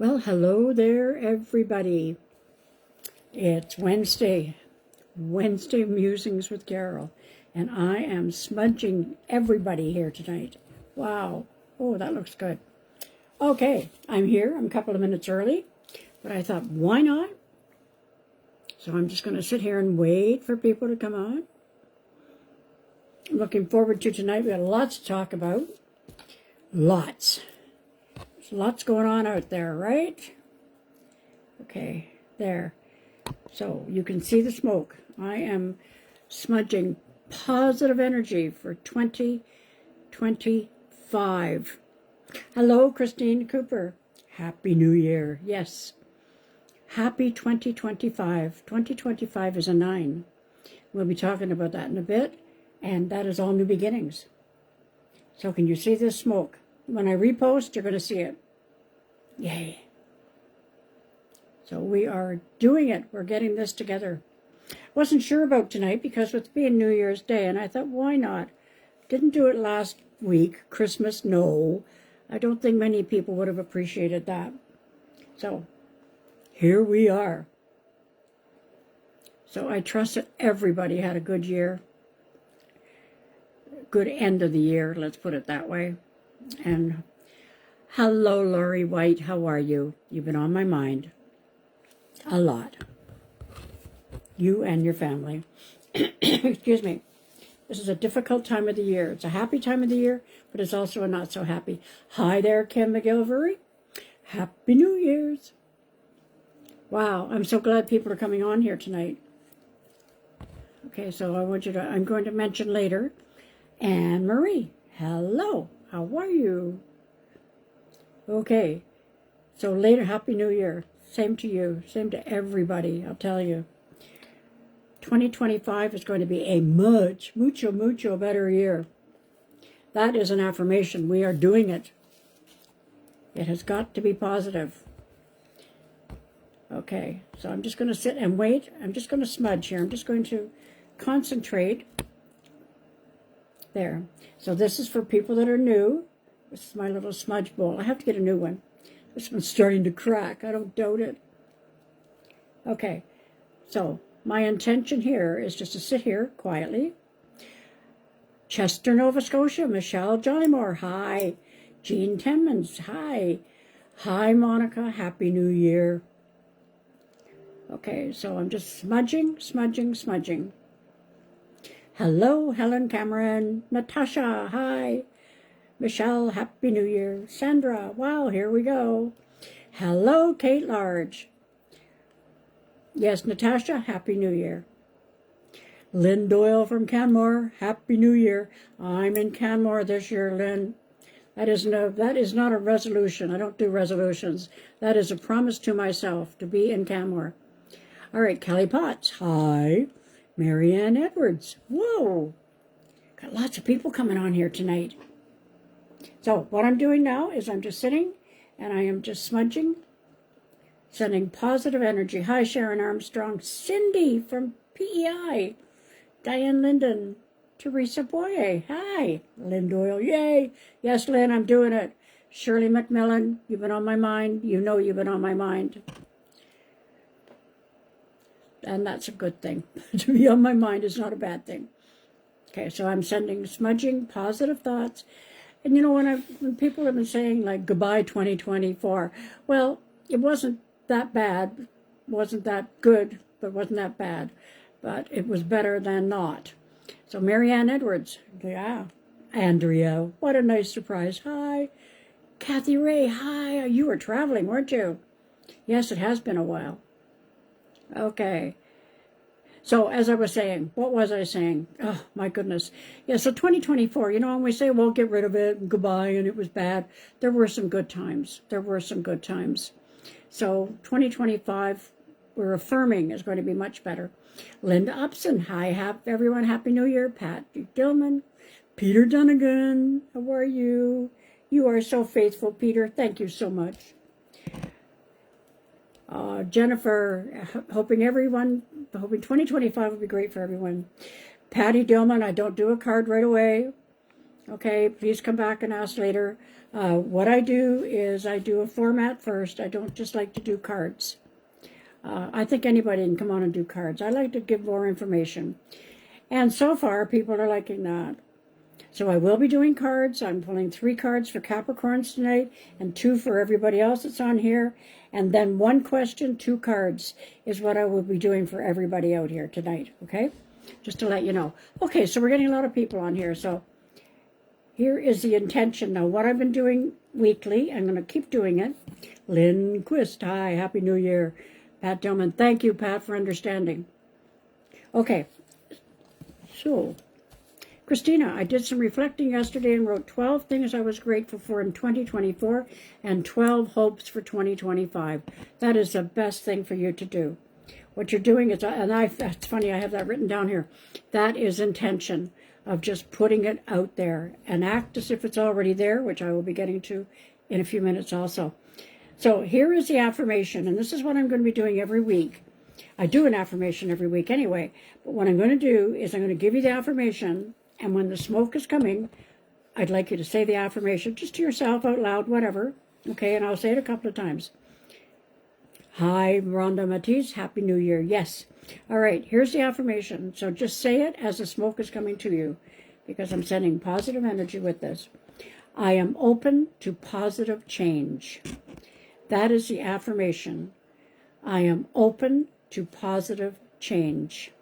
Well, hello there, everybody. It's Wednesday Musings with Carole, and I am smudging everybody here tonight. Wow. Oh, that looks good. Okay, I'm here. I'm a couple of minutes early, but I thought, why not? So I'm just going to sit here and wait for people to come on. I'm looking forward to tonight. We got lots to talk about. Lots. There's lots going on out there, right? Okay, there. So you can see the smoke. I am smudging positive energy for 2025. Hello, Christine Cooper. Happy New Year. Yes. Happy 2025. 2025 is a 9. We'll be talking about that in a bit. And that is all new beginnings. So can you see this smoke? When I repost, you're going to see it. Yay. So we are doing it. We're getting this together. Wasn't sure about tonight because with being New Year's Day, and I thought, why not? Didn't do it last week. Christmas, no. I don't think many people would have appreciated that. So here we are. So I trust that everybody had a good year. Good end of the year, let's put it that way. And hello, Laurie White. How are you? You've been on my mind. A lot. You and your family. Excuse me. This is a difficult time of the year. It's a happy time of the year, but it's also a not so happy. Hi there, Kim McGilvery. Happy New Year's. Wow, I'm so glad people are coming on here tonight. Okay, so I'm going to mention later. Anne Marie, hello. How are you? Okay, so later, Happy New Year. Same to you. Same to everybody, I'll tell you. 2025 is going to be a mucho better year. That is an affirmation. We are doing it. It has got to be positive. Okay, so I'm just going to sit and wait. I'm just going to smudge here. I'm just going to concentrate. There. So this is for people that are new. This is my little smudge bowl. I have to get a new one. This one's starting to crack. I don't doubt it. Okay. So my intention here is just to sit here quietly. Chester, Nova Scotia. Michelle Jollymore. Hi. Jean Timmons. Hi. Hi, Monica. Happy New Year. Okay. So I'm just smudging. Hello, Helen Cameron. Natasha, hi. Michelle, Happy New Year. Sandra, wow, here we go. Hello, Kate Large. Yes, Natasha, Happy New Year. Lynn Doyle from Canmore, Happy New Year. I'm in Canmore this year, Lynn. That is not a resolution. I don't do resolutions. That is a promise to myself to be in Canmore. All right, Kelly Potts, hi. Marianne Edwards. Whoa. Got lots of people coming on here tonight. So what I'm doing now is I'm just sitting and I am just smudging, sending positive energy. Hi, Sharon Armstrong. Cindy from PEI. Diane Linden. Teresa Boye. Hi. Lynn Doyle. Yay. Yes, Lynn, I'm doing it. Shirley McMillan. You've been on my mind. You know you've been on my mind. And that's a good thing. To be on my mind is not a bad thing. Okay, so I'm sending smudging positive thoughts. And you know, when people have been saying like goodbye 2024, well, it wasn't that bad, wasn't that good, but wasn't that bad. But it was better than not. So Marianne Edwards, yeah. Andrea, what a nice surprise. Hi. Kathy Ray, hi. You were traveling, weren't you? Yes, it has been a while. Okay. So as I was saying, what was I saying? Oh, my goodness. Yeah, so 2024, you know, when we say, well, get rid of it and goodbye and it was bad, there were some good times. So 2025, we're affirming is going to be much better. Linda Upson, hi, everyone, Happy New Year. Pat Dillman, Peter Dunnigan, how are you? You are so faithful, Peter. Thank you so much. Jennifer, hoping 2025 will be great for everyone. Patty Dillman, I don't do a card right away. Okay, please come back and ask later. What I do is I do a format first. I don't just like to do cards. I think anybody can come on and do cards. I like to give more information. And so far, people are liking that. So I will be doing cards. I'm pulling 3 cards for Capricorns tonight and 2 for everybody else that's on here. And then 1 question, 2 cards is what I will be doing for everybody out here tonight, okay? Just to let you know. Okay, so we're getting a lot of people on here. So here is the intention. Now, what I've been doing weekly, I'm going to keep doing it. Lynn Quist, hi, Happy New Year. Pat Dillman, thank you, Pat, for understanding. Okay, so Christina, I did some reflecting yesterday and wrote 12 things I was grateful for in 2024 and 12 hopes for 2025. That is the best thing for you to do. What you're doing is, it's funny, I have that written down here. That is intention of just putting it out there and act as if it's already there, which I will be getting to in a few minutes also. So here is the affirmation, and this is what I'm going to be doing every week. I do an affirmation every week anyway, but what I'm going to do is I'm going to give you the affirmation, and when the smoke is coming, I'd like you to say the affirmation just to yourself out loud, whatever, okay, and I'll say it a couple of times. Hi, Rhonda Matisse, Happy New Year, yes. All right, here's the affirmation, so just say it as the smoke is coming to you, because I'm sending positive energy with this. I am open to positive change. That is the affirmation. I am open to positive change.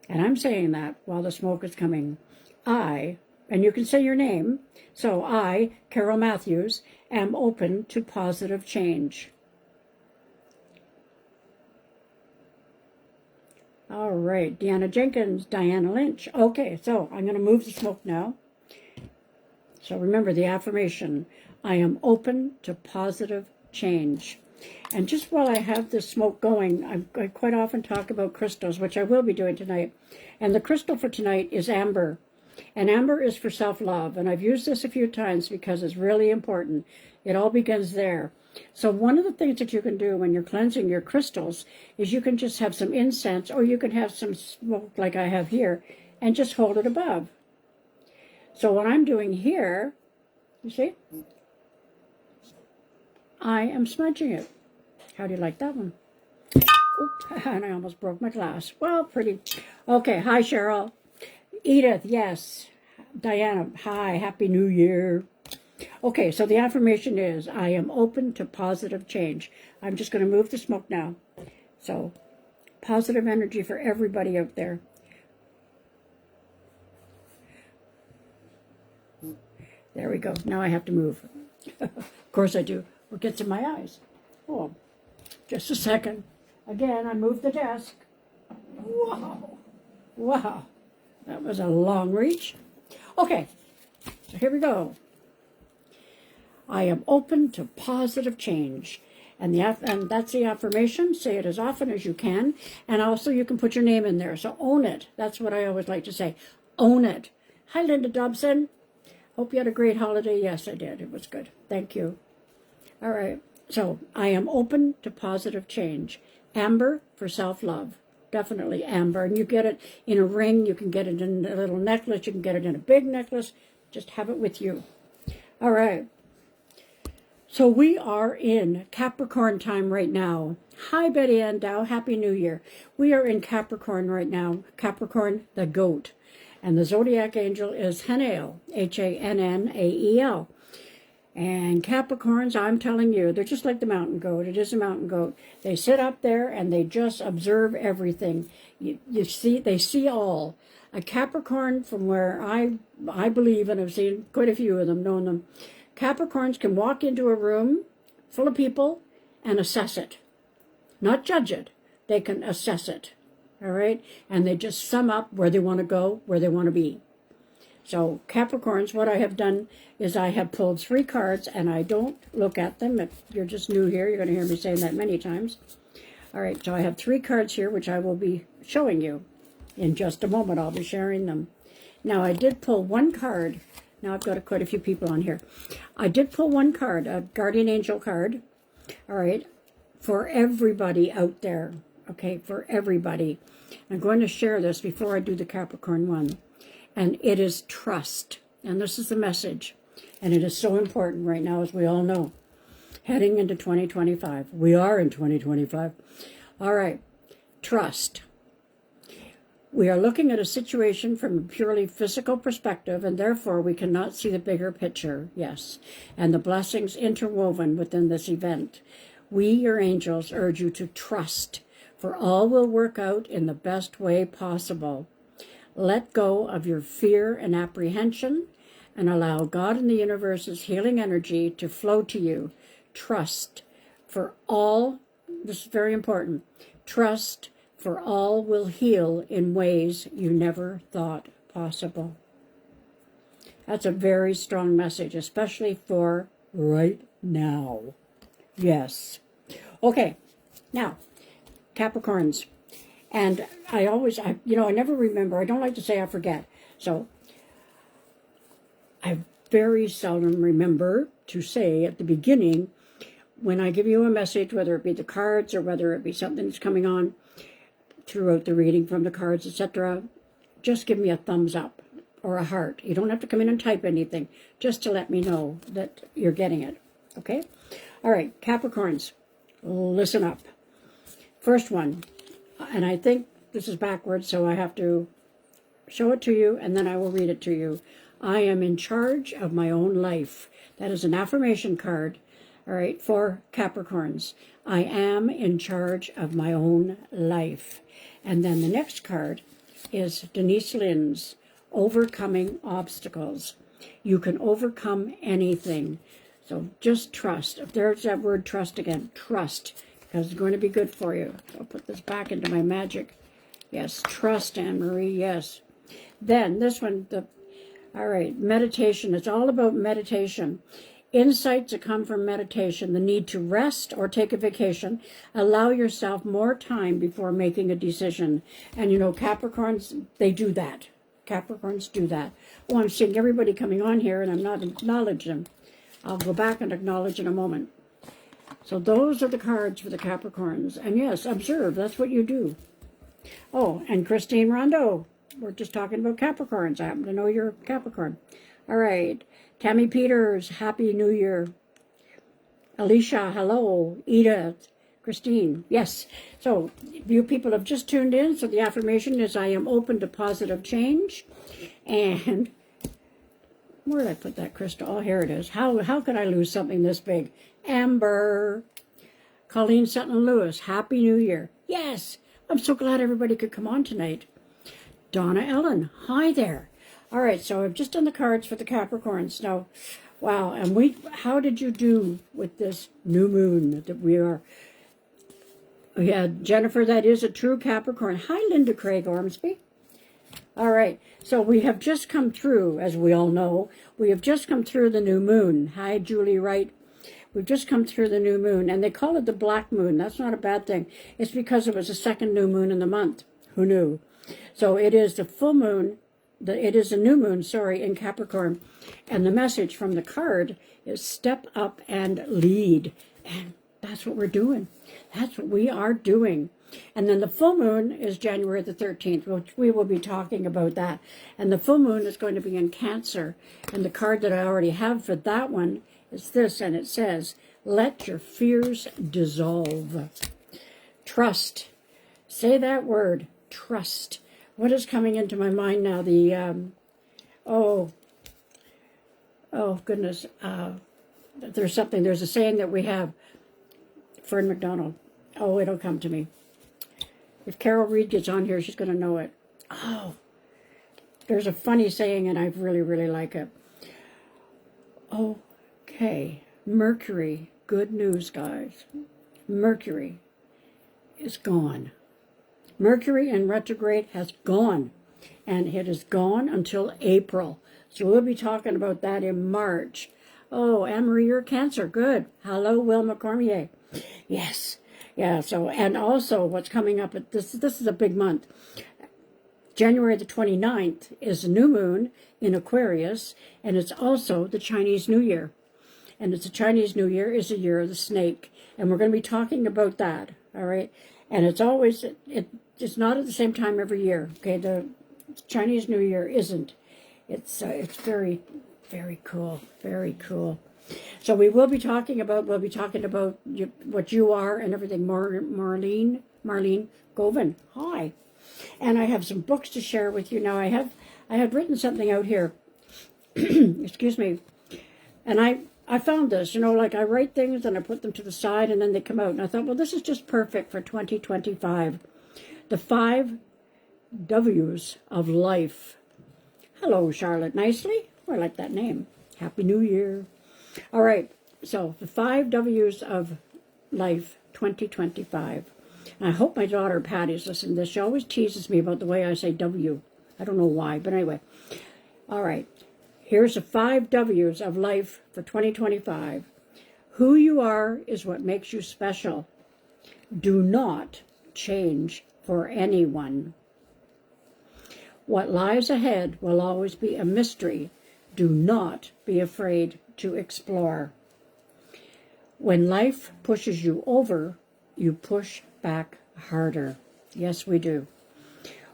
And I'm saying that while the smoke is coming. And you can say your name. So I, Carole Matthews, am open to positive change. All right, Deanna Jenkins, Diana Lynch. Okay, so I'm going to move the smoke now. So remember the affirmation. I am open to positive change. And just while I have this smoke going, I quite often talk about crystals, which I will be doing tonight. And the crystal for tonight is amber. And amber is for self-love. And I've used this a few times because it's really important. It all begins there. So one of the things that you can do when you're cleansing your crystals is you can just have some incense, or you can have some smoke like I have here, and just hold it above. So what I'm doing here, you see, I am smudging it. How do you like that one? Oops, and I almost broke my glass. Well, pretty. Okay, hi, Cheryl. Edith, yes. Diana, hi, Happy New Year. Okay, so the affirmation is, I am open to positive change. I'm just going to move the smoke now. So, positive energy for everybody out there. There we go. Now I have to move. Of course I do. What gets in my eyes? Oh, just a second. Again, I moved the desk. Wow. Wow. That was a long reach. Okay, so here we go. I am open to positive change. And that's the affirmation. Say it as often as you can. And also you can put your name in there. So own it. That's what I always like to say. Own it. Hi, Linda Dobson. Hope you had a great holiday. Yes, I did. It was good. Thank you. All right. So I am open to positive change. Amber for self-love. Definitely amber. And you get it in a ring. You can get it in a little necklace. You can get it in a big necklace. Just have it with you. All right. So we are in Capricorn time right now. Hi, Betty Ann Dow. Happy New Year. We are in Capricorn right now. Capricorn, the goat. And the zodiac angel is Hanael, Hannael. And Capricorns, I'm telling you, they're just like the mountain goat. It is a mountain goat. They sit up there and they just observe everything. You see, they see all. A Capricorn, from where I believe, and I've seen quite a few of them, known them, Capricorns can walk into a room full of people and assess it. Not judge it. They can assess it. All right? And they just sum up where they want to go, where they want to be. So Capricorns, what I have done is I have pulled 3 cards, and I don't look at them. If you're just new here, you're going to hear me saying that many times. All right, so I have 3 cards here, which I will be showing you in just a moment. I'll be sharing them. Now, I did pull 1 card. Now, I've got quite a few people on here. I did pull 1 card, a guardian angel card. All right, for everybody out there. Okay, for everybody. I'm going to share this before I do the Capricorn one. and it is trust. And this is the message. And it is so important right now, as we all know. Heading into 2025. We are in 2025. All right. Trust. We are looking at a situation from a purely physical perspective, and therefore we cannot see the bigger picture. Yes. And the blessings interwoven within this event. We, your angels, urge you to trust, for all will work out in the best way possible. Let go of your fear and apprehension, and allow God and the universe's healing energy to flow to you. Trust, for all, this is very important, trust, for all will heal in ways you never thought possible. That's a very strong message, especially for right now. Yes. Okay, now, Capricorns. And I never remember. I don't like to say I forget. So I very seldom remember to say at the beginning, when I give you a message, whether it be the cards or whether it be something that's coming on throughout the reading from the cards, etc., just give me a thumbs up or a heart. You don't have to come in and type anything, just to let me know that you're getting it. Okay? All right, Capricorns, listen up. First one, and I think this is backwards, so I have to show it to you, and then I will read it to you. I am in charge of my own life. That is an affirmation card, all right, for Capricorns. I am in charge of my own life. And then the next card is Denise Lynn's Overcoming Obstacles. You can overcome anything. So just trust. If there's that word trust again, trust, because it's going to be good for you. So I'll put this back into my magic. Yes, trust, Anne-Marie, yes. Then this one, all right, meditation. It's all about meditation. Insights that come from meditation, the need to rest or take a vacation. Allow yourself more time before making a decision. And you know, Capricorns, they do that. Capricorns do that. Oh, I'm seeing everybody coming on here and I'm not acknowledging them. I'll go back and acknowledge in a moment. So those are the cards for the Capricorns. And yes, observe, that's what you do. Oh, and Christine Rondo. We're just talking about Capricorns. I happen to know you're a Capricorn. All right. Tammy Peters, Happy New Year. Alicia, hello. Edith, Christine, yes. So you people have just tuned in. So the affirmation is, I am open to positive change. And where did I put that crystal? Oh, here it is. How could I lose something this big? Amber. Colleen Sutton-Lewis, Happy New Year. Yes, I'm so glad everybody could come on tonight. Donna Ellen, hi there. All right, so I've just done the cards for the Capricorns. Now, wow, and how did you do with this new moon that we are? Yeah, Jennifer, that is a true Capricorn. Hi, Linda Craig Ormsby. All right, so we have just come through, as we all know, we have just come through the new moon. Hi, Julie Wright. We've just come through the new moon, and they call it the black moon. That's not a bad thing. It's because it was the second new moon in the month. Who knew? So it is the full moon. It is a new moon, in Capricorn. And the message from the card is step up and lead. And that's what we're doing. That's what we are doing. And then the full moon is January the 13th, which we will be talking about that. And the full moon is going to be in Cancer. And the card that I already have for that one is this, and it says, let your fears dissolve. Trust. Say that word, trust. What is coming into my mind now? Oh goodness. There's a saying that we have. Fern McDonald. Oh, it'll come to me. If Carol Reed gets on here, she's going to know it. Oh, there's a funny saying, and I really, really like it. Okay, Mercury. Good news, guys. Mercury is gone. Mercury in retrograde has gone, and it is gone until April. So we'll be talking about that in March. Oh, Anne-Marie, you're Cancer. Good. Hello, Wilma Cormier. Yes. Yeah, so, and also what's coming up, this is a big month. January the 29th is a new moon in Aquarius, and it's also the Chinese New Year. And it's the Chinese New Year is the year of the snake. And we're going to be talking about that, all right? And it's always, it's not at the same time every year, okay? The Chinese New Year isn't. It's very, very cool, very cool. So we'll be talking about what you are and everything. Marlene Govan, hi. And I have some books to share with you now. I had written something out here. Excuse me. And I found this, like I write things and I put them to the side and then they come out. And I thought, well, this is just perfect for 2025. The 5 W's of life. Hello, Charlotte Nicely. Oh, I like that name. Happy New Year. All right. So the 5 W's of life 2025. And I hope my daughter Patty's listening to this. She always teases me about the way I say W. I don't know why, but anyway. All right. Here's the 5 W's of life for 2025. Who you are is what makes you special. Do not change for anyone. What lies ahead will always be a mystery. Do not be afraid to explore. When life pushes you over, you push back harder. Yes, we do.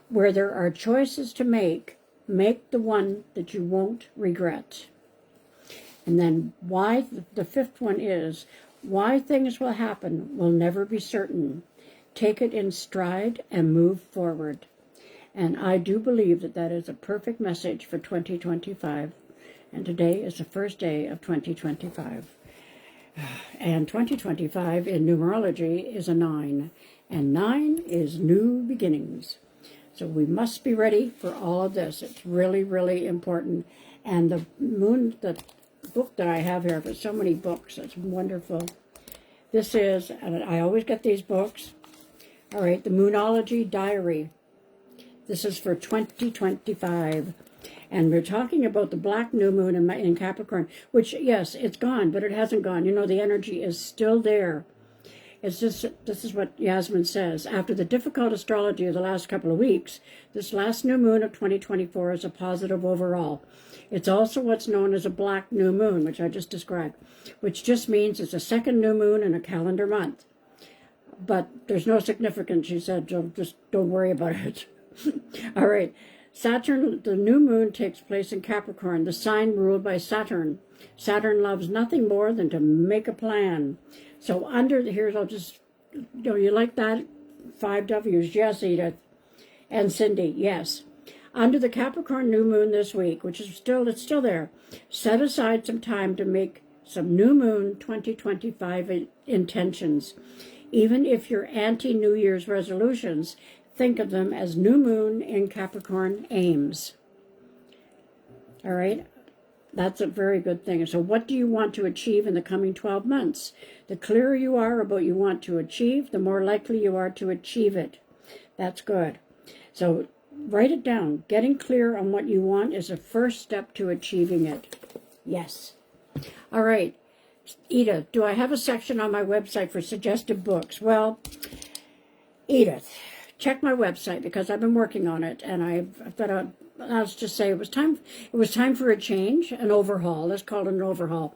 Where there are choices to make the one that you won't regret. And then why the 5th one is, why things will happen will never be certain. Take it in stride and move forward. And I do believe that that is a perfect message for 2025. And today is the first day of 2025. And 2025 in numerology is a 9. And 9 is new beginnings. So we must be ready for all of this. It's really, really important. And the book that I have here, for so many books, it's wonderful. This is, and I always get these books. All right, the Moonology Diary. This is for 2025. And we're talking about the black new moon in Capricorn, which, yes, it's gone, but it hasn't gone. The energy is still there. It's just, this is what Yasmin says. After the difficult astrology of the last couple of weeks, this last new moon of 2024 is a positive overall. It's also what's known as a black new moon, which I just described, which just means it's a second new moon in a calendar month. But there's no significance, she said, so just don't worry about it. All right. Saturn, the new moon takes place in Capricorn, the sign ruled by Saturn. Saturn loves nothing more than to make a plan. So here's, I'll just, you like that? 5 W's. Yes, Edith. And Cindy, yes. Under the Capricorn new moon this week, which is it's still there, set aside some time to make some new moon 2025 intentions. Even if you're anti-New Year's resolutions, think of them as new moon in Capricorn aims. All right? That's a very good thing. So what do you want to achieve in the coming 12 months? The clearer you are about what you want to achieve, the more likely you are to achieve it. That's good. So write it down. Getting clear on what you want is a first step to achieving it. Yes. All right. Edith, do I have a section on my website for suggested books? Well, Edith, check my website because I've been working on it, and I thought I'll just say it was time for a change, an overhaul. Let's call it an overhaul.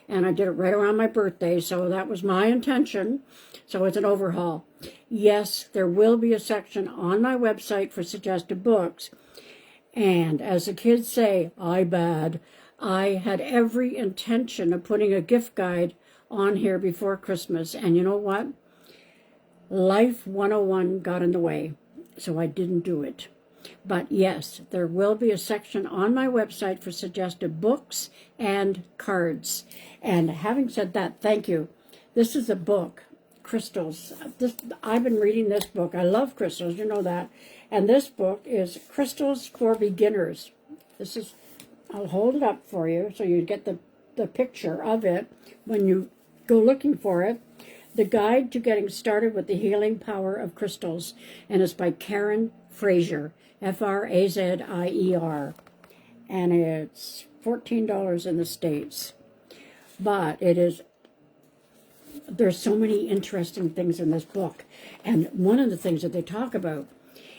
And I did it right around my birthday, so that was my intention. So it's an overhaul. Yes, there will be a section on my website for suggested books. And as the kids say, I had every intention of putting a gift guide on here before Christmas. And you know what? Life 101 got in the way, so I didn't do it. But yes, there will be a section on my website for suggested books and cards. And having said that, thank you. This is a book, Crystals. I've been reading this book. I love crystals, you know that. And this book is Crystals for Beginners. I'll hold it up for you so you get the picture of it when you go looking for it. The Guide to Getting Started with the Healing Power of Crystals. And it's by Karen Frazier, Frazier. And it's $14 in the States. But there's so many interesting things in this book. And one of the things that they talk about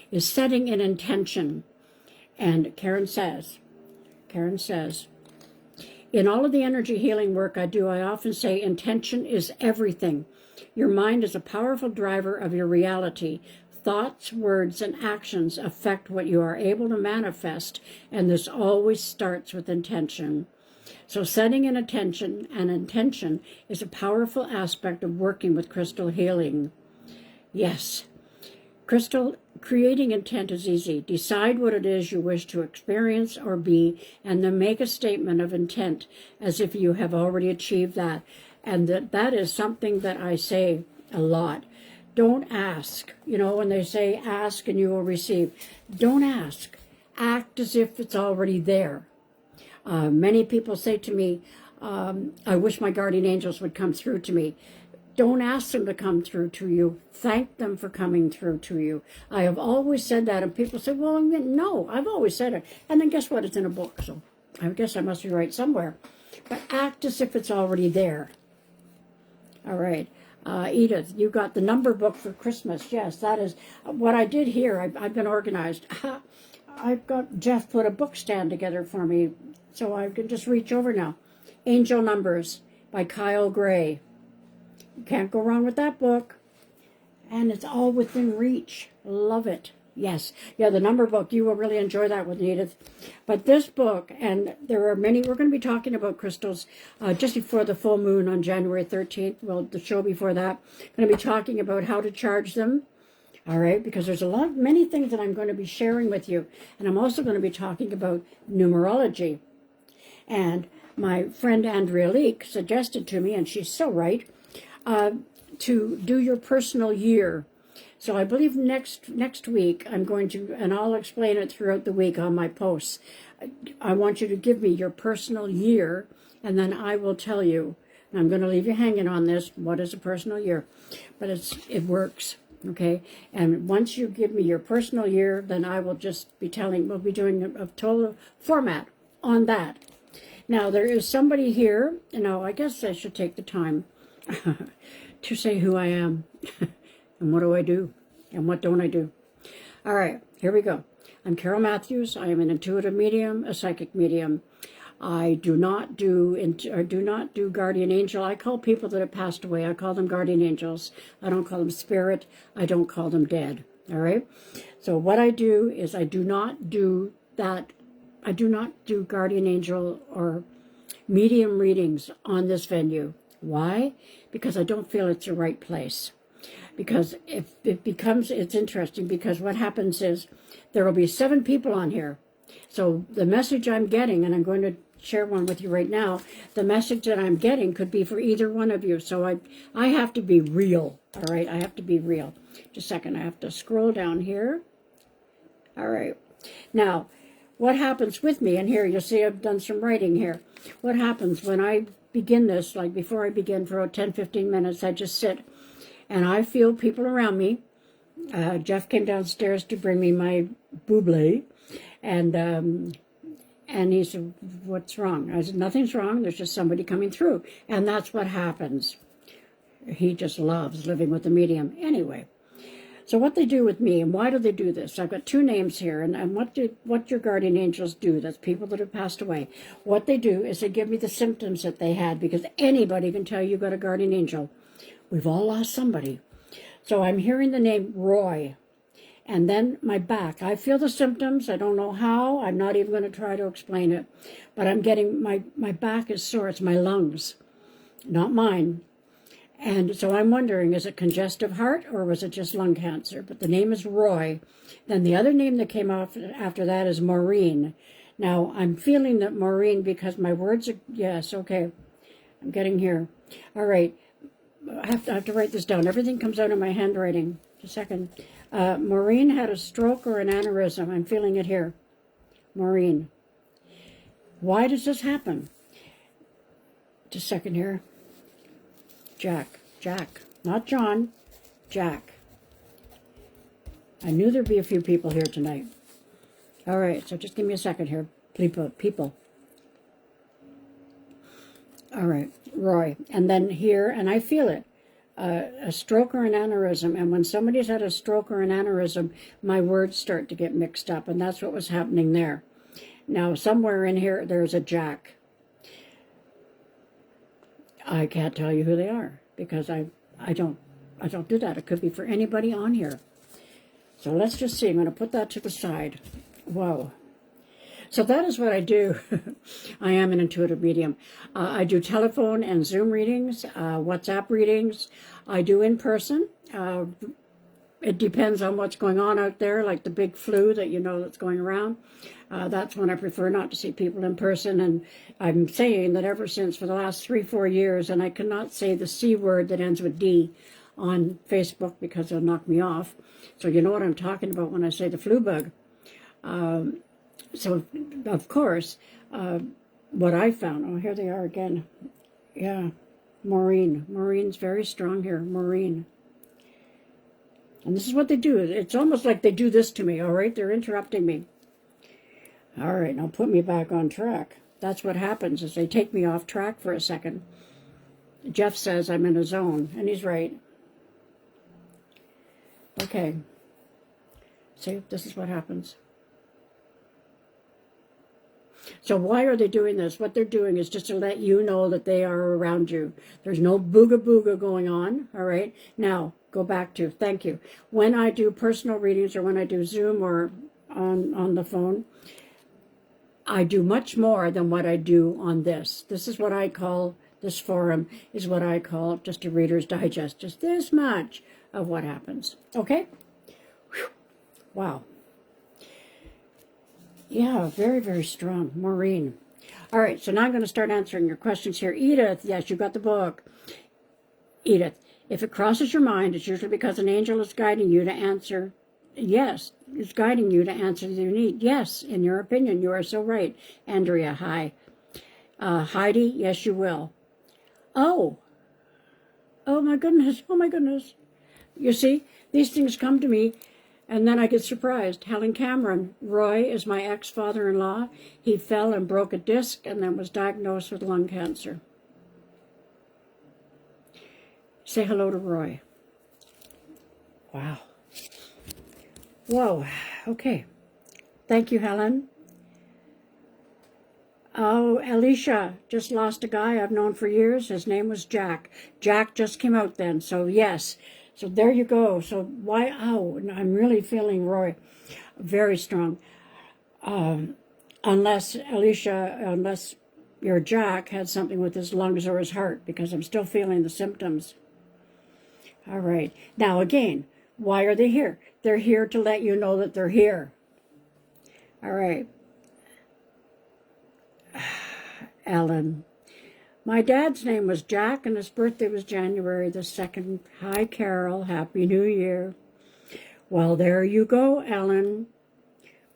is setting an intention. And Karen says, in all of the energy healing work I do, I often say intention is everything. Your mind is a powerful driver of your reality. thoughts, words, and actions affect what you are able to manifest, and this always starts with intention. So setting an intention is a powerful aspect of working with crystal healing. Yes, creating intent is easy. Decide what it is you wish to experience or be, and then make a statement of intent as if you have already achieved that. And that is something that I say a lot. Don't ask. You know, when they say ask and you will receive, don't ask. Act as if it's already there. Many people say to me, I wish my guardian angels would come through to me. Don't ask them to come through to you. Thank them for coming through to you. I have always said that, and people say, well, no, I've always said it. And then guess what? It's in a book, so I guess I must be right somewhere. But act as if it's already there. All right. Edith, you got the number book for Christmas. Yes, that is what I did here. I've been organized. I've got Jeff put a book stand together for me, so I can just reach over now. Angel Numbers by Kyle Gray. You can't go wrong with that book. And it's all within reach. Love it. Yes. Yeah, the number book, you will really enjoy that with Edith. But this book, and there are many, we're going to be talking about crystals just before the full moon on January 13th. Well, the show before that. Going to be talking about how to charge them. All right, because there's many things that I'm going to be sharing with you. And I'm also going to be talking about numerology. And my friend Andrea Leake suggested to me, and she's so right, to do your personal year. So I believe next week I'm going to, and I'll explain it throughout the week on my posts. I want you to give me your personal year, and then I will tell you. And I'm going to leave you hanging on this. What is a personal year? But it works. Okay, and once you give me your personal year, then I will just be we'll be doing a total format on that. Now, there is somebody here, I guess I should take the time to say who I am, and what do I do, and what don't I do. All right, here we go. I'm Carole Matthews. I am an intuitive medium, a psychic medium. I do not do guardian angel. I call people that have passed away, I call them guardian angels. I don't call them spirit. I don't call them dead. All right? So what I do is I do not do that. I do not do guardian angel or medium readings on this venue. Why? Because I don't feel it's the right place. Because if it becomes, it's interesting, because what happens is there will be 7 people on here. So the message I'm getting, and I'm going to share one with you right now, the message that I'm getting could be for either one of you. So I have to be real, all right? I have to be real. Just a second, I have to scroll down here. All right. Now, what happens with me, and here you'll see I've done some writing here. What happens when I begin this, like before I begin for 10, 15 minutes, I just sit and I feel people around me. Jeff came downstairs to bring me my buble, and he said, what's wrong? I said, nothing's wrong. There's just somebody coming through. And that's what happens. He just loves living with the medium. Anyway, so what they do with me, and why do they do this? I've got 2 names here, and what your guardian angels do, that's people that have passed away. What they do is they give me the symptoms that they had, because anybody can tell you got a guardian angel. We've all lost somebody. So I'm hearing the name Roy. And then my back, I feel the symptoms. I don't know how. I'm not even going to try to explain it. But I'm getting, my back is sore. It's my lungs, not mine. And so I'm wondering, is it congestive heart or was it just lung cancer? But the name is Roy. Then the other name that came off after that is Maureen. Now, I'm feeling that Maureen, because my words are, yes, okay. I'm getting here. All right. I have to write this down. Everything comes out of my handwriting. Just a second. Maureen had a stroke or an aneurysm. I'm feeling it here. Maureen. Why does this happen? Just a second here. Jack. Not John. Jack. I knew there'd be a few people here tonight. All right, so just give me a second here. People. All right, Roy. And then here, and I feel it. A stroke or an aneurysm, and when somebody's had a stroke or an aneurysm, my words start to get mixed up, and that's what was happening there. Now, somewhere in here, there's a Jack. I can't tell you who they are, because I don't do that. It could be for anybody on here. So let's just see. I'm going to put that to the side. Whoa. So that is what I do. I am an intuitive medium. I do telephone and Zoom readings, WhatsApp readings. I do in person. It depends on what's going on out there, like the big flu that you know that's going around. That's when I prefer not to see people in person. And I'm saying that ever since for the last 3-4 years, and I cannot say the C word that ends with D on Facebook because they'll knock me off. So you know what I'm talking about when I say the flu bug. So, of course, what I found, oh, here they are again. Yeah, Maureen. Maureen's very strong here, Maureen. And this is what they do. It's almost like they do this to me, all right? They're interrupting me. All right, now put me back on track. That's what happens is they take me off track for a second. Jeff says I'm in a zone, and he's right. Okay. See, this is what happens. So why are they doing this? What they're doing is just to let you know that they are around you. There's no booga booga going on, all right? Now, go back to, thank you. When I do personal readings or when I do Zoom or on the phone, I do much more than what I do on this. This is what I call, this forum is what I call just a Reader's Digest. Just this much of what happens, okay? Whew. Wow. Yeah, very, very strong. Maureen. All right, so now I'm going to start answering your questions here. Edith, yes, you got the book. Edith, if it crosses your mind, it's usually because an angel is guiding you to answer. Yes, it's guiding you to answer your need. Yes, in your opinion, you are so right. Andrea, hi. Heidi, yes, you will. Oh. Oh, my goodness. Oh, my goodness. You see, these things come to me. And then I get surprised. Helen Cameron, Roy is my ex-father-in-law. He fell and broke a disc and then was diagnosed with lung cancer. Say hello to Roy. Wow. Whoa. Okay. Thank you, Helen. Oh, Alicia just lost a guy I've known for years. His name was Jack. Jack just came out then, so yes. So there you go. So why, oh, I'm really feeling Roy very strong. Unless, Alicia, unless your Jack had something with his lungs or his heart, because I'm still feeling the symptoms. All right. Now again, why are they here? They're here to let you know that they're here. All right. Ellen. My dad's name was Jack, and his birthday was January the 2nd. Hi, Carole. Happy New Year. Well, there you go, Ellen.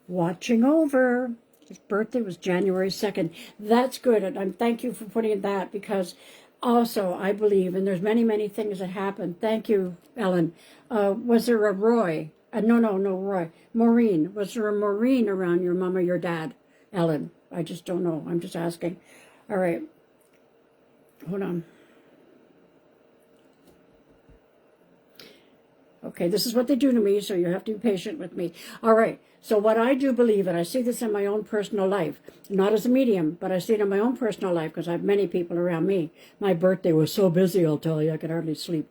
Watching over. His birthday was January 2nd. That's good, and thank you for putting that, because also I believe, and there's many, many things that happen. Thank you, Ellen. Was there a Roy? No, Roy. Maureen. Was there a Maureen around your mom or your dad? Ellen. I just don't know. I'm just asking. All right. Hold on. Okay, this is what they do to me, so you have to be patient with me. All right, so what I do believe, and I see this in my own personal life, not as a medium, but I see it in my own personal life because I have many people around me. My birthday was so busy, I'll tell you, I could hardly sleep.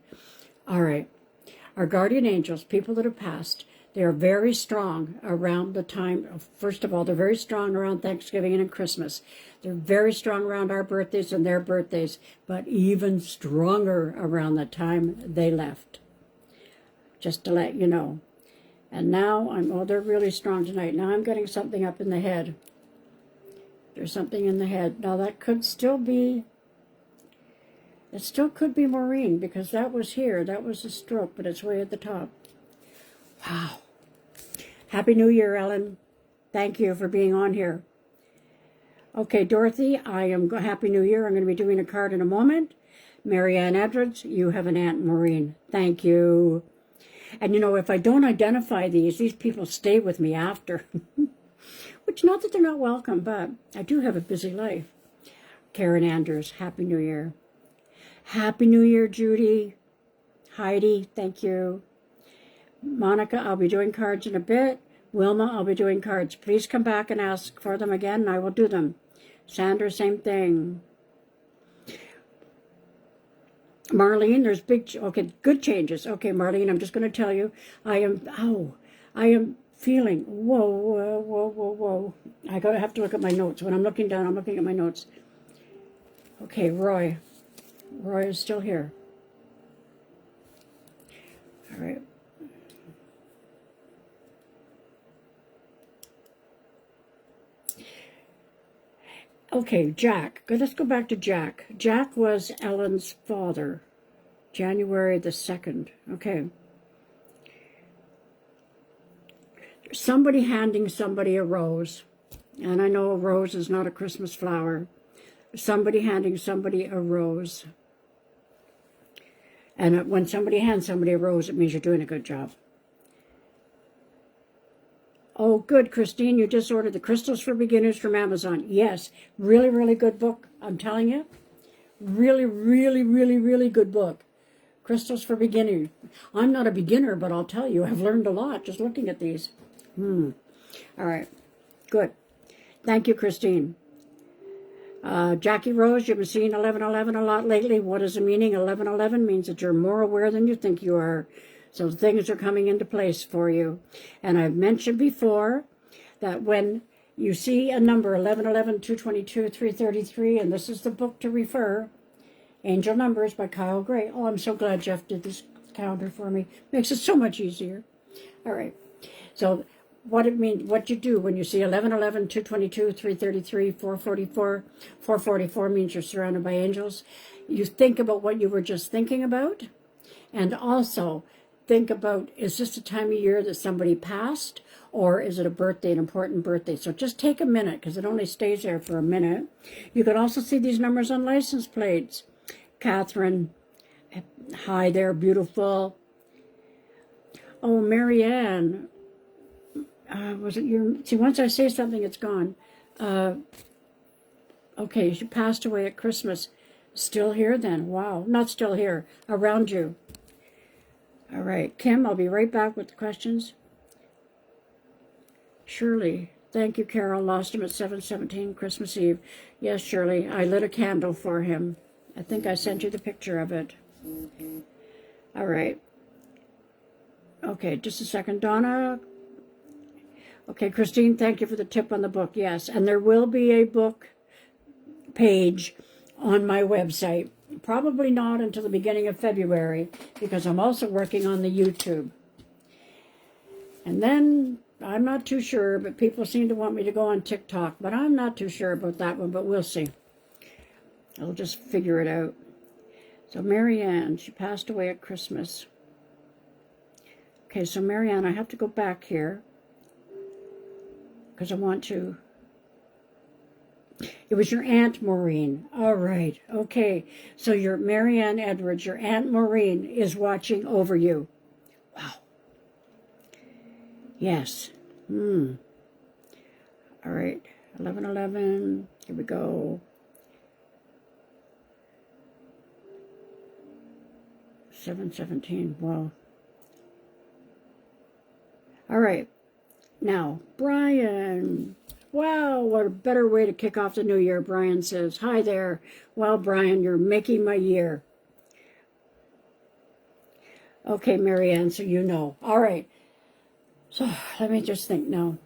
All right, our guardian angels, people that have passed, they are very strong around the time of, first of all, they're very strong around Thanksgiving and Christmas. They're very strong around our birthdays and their birthdays, but even stronger around the time they left. Just to let you know. And now they're really strong tonight. Now I'm getting something up in the head. There's something in the head. Now that could still be, it still could be Maureen, because that was here. That was a stroke, but it's way at the top. Wow. Happy New Year, Ellen. Thank you for being on here. Okay, Dorothy, Happy New Year. I'm going to be doing a card in a moment. Marianne Edwards, you have an Aunt Maureen. Thank you. And you know, if I don't identify these people stay with me after. Which, not that they're not welcome, but I do have a busy life. Karen Andrews, Happy New Year. Happy New Year, Judy. Heidi, thank you. Monica, I'll be doing cards in a bit. Wilma, I'll be doing cards. Please come back and ask for them again, and I will do them. Sandra, same thing. Marlene, there's good changes. Okay, Marlene, I'm just going to tell you, I am feeling, whoa, whoa, whoa, whoa, whoa. I have to look at my notes. When I'm looking down, I'm looking at my notes. Okay, Roy. Roy is still here. All right. Okay, Jack. Let's go back to Jack. Jack was Ellen's father. January the 2nd. Okay. Somebody handing somebody a rose. And I know a rose is not a Christmas flower. Somebody handing somebody a rose. And when somebody hands somebody a rose, it means you're doing a good job. Oh, good, Christine. You just ordered the Crystals for Beginners from Amazon. Yes, really, really good book. I'm telling you. Really, really, really, really good book. Crystals for Beginners. I'm not a beginner, but I'll tell you, I've learned a lot just looking at these. All right. Good. Thank you, Christine. Jackie Rose, you've been seeing 1111 a lot lately. What is the meaning? 1111 means that you're more aware than you think you are. So things are coming into place for you. And I've mentioned before that when you see a number, 1111, 222, 333, and this is the book to refer, Angel Numbers by Kyle Gray. Oh, I'm so glad Jeff did this calendar for me. Makes it so much easier. All right. So what it means, what you do when you see 1111, 222, 333, 444. 444 means you're surrounded by angels. You think about what you were just thinking about. And also think about, is this the time of year that somebody passed? Or is it a birthday, an important birthday? So just take a minute, because it only stays there for a minute. You can also see these numbers on license plates. Catherine, hi there, beautiful. Oh, Marianne. Was it your... See, once I say something, it's gone. Okay, she passed away at Christmas. Still here then? Wow. Not still here. Around you. All right. Kim, I'll be right back with the questions. Shirley. Thank you, Carol. Lost him at 7:17 Christmas Eve. Yes, Shirley. I lit a candle for him. I think I sent you the picture of it. All right. Okay, just a second. Donna... Okay, Christine, thank you for the tip on the book. Yes, and there will be a book page on my website. Probably not until the beginning of February, because I'm also working on the YouTube. And then, I'm not too sure, but people seem to want me to go on TikTok, but I'm not too sure about that one, but we'll see. I'll just figure it out. So Marianne, she passed away at Christmas. Okay, so Marianne, I have to go back here, because I want to... It was your Aunt Maureen. All right. Okay. So your Marianne Edwards, your Aunt Maureen is watching over you. Wow. Yes. All right. 1111. Here we go. 717. Wow. All right. Now, Brian... Wow, what a better way to kick off the new year, Brian says. Hi there. Well, Brian, you're making my year. Okay, Marianne, so you know. All right. So let me just think now.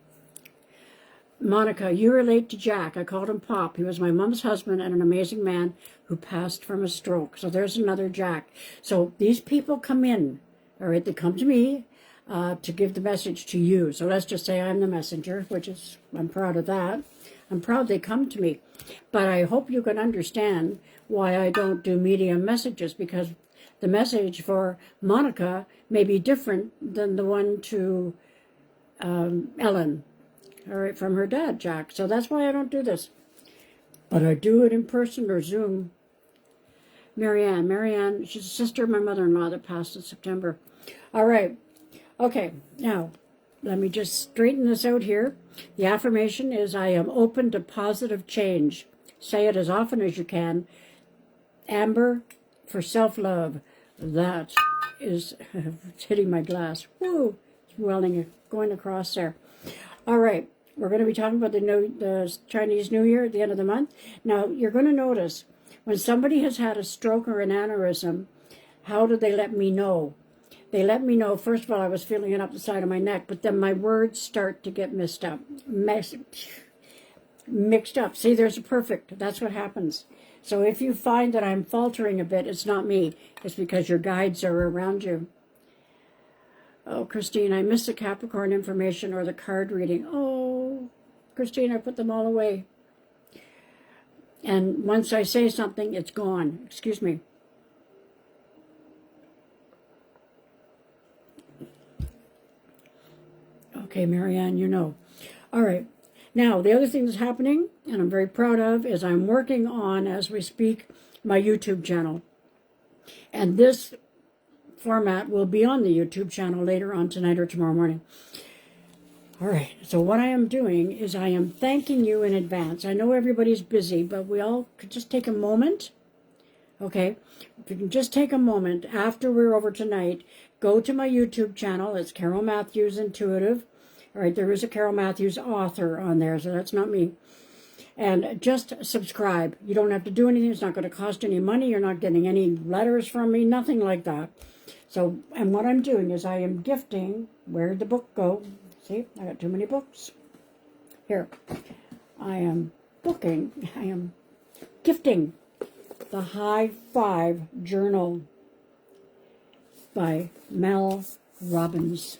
Monica, you relate to Jack. I called him Pop. He was my mom's husband and an amazing man who passed from a stroke. So there's another Jack. So these people come in, all right? They come to me to give the message to you. So let's just say I'm the messenger, which is, I'm proud of that. I'm proud they come to me. But I hope you can understand why I don't do medium messages, because the message for Monica may be different than the one to Ellen, all right, from her dad, Jack. So that's why I don't do this. But I do it in person or Zoom. Marianne, she's a sister of my mother-in-law that passed in September. All right. Okay, now, let me just straighten this out here. The affirmation is, I am open to positive change. Say it as often as you can. Amber, for self-love. That is, it's hitting my glass. Woo, it's welling, going across there. All right, we're going to be talking about the Chinese New Year at the end of the month. Now, you're going to notice, when somebody has had a stroke or an aneurysm, how do they let me know? they let me know, first of all, I was feeling it up the side of my neck, but then my words start to get mixed up. See, there's a perfect. That's what happens. So if you find that I'm faltering a bit, it's not me. It's because your guides are around you. Oh, Christine, I missed the Capricorn information or the card reading. Oh, Christine, I put them all away. And once I say something, it's gone. Excuse me. Okay, Marianne, you know. All right. Now, the other thing that's happening, and I'm very proud of, is I'm working on, as we speak, my YouTube channel. And this format will be on the YouTube channel later on tonight or tomorrow morning. All right, so what I am doing is I am thanking you in advance. I know everybody's busy, but we all could just take a moment, okay? If you can just take a moment after we're over tonight, go to my YouTube channel. It's Carole Matthews Intuitive. All right, there is a Carole Matthews author on there, so that's not me. And just subscribe. You don't have to do anything. It's not going to cost any money. You're not getting any letters from me, nothing like that. So, and what I'm doing is I am gifting, where'd the book go? See, I got too many books. Here, I am gifting the High Five Journal by Mel Robbins.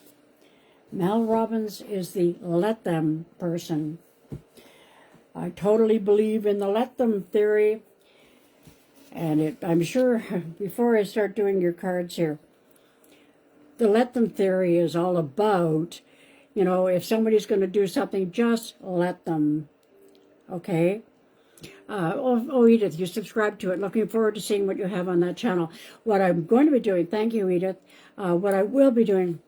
Mel Robbins is the let them person. I totally believe in the let them theory. And I'm sure before I start doing your cards here, the let them theory is all about, you know, if somebody's going to do something, just let them. Okay? Oh, Edith, you subscribe to it. Looking forward to seeing what you have on that channel. What I'm going to be doing, thank you, Edith. What I will be doing,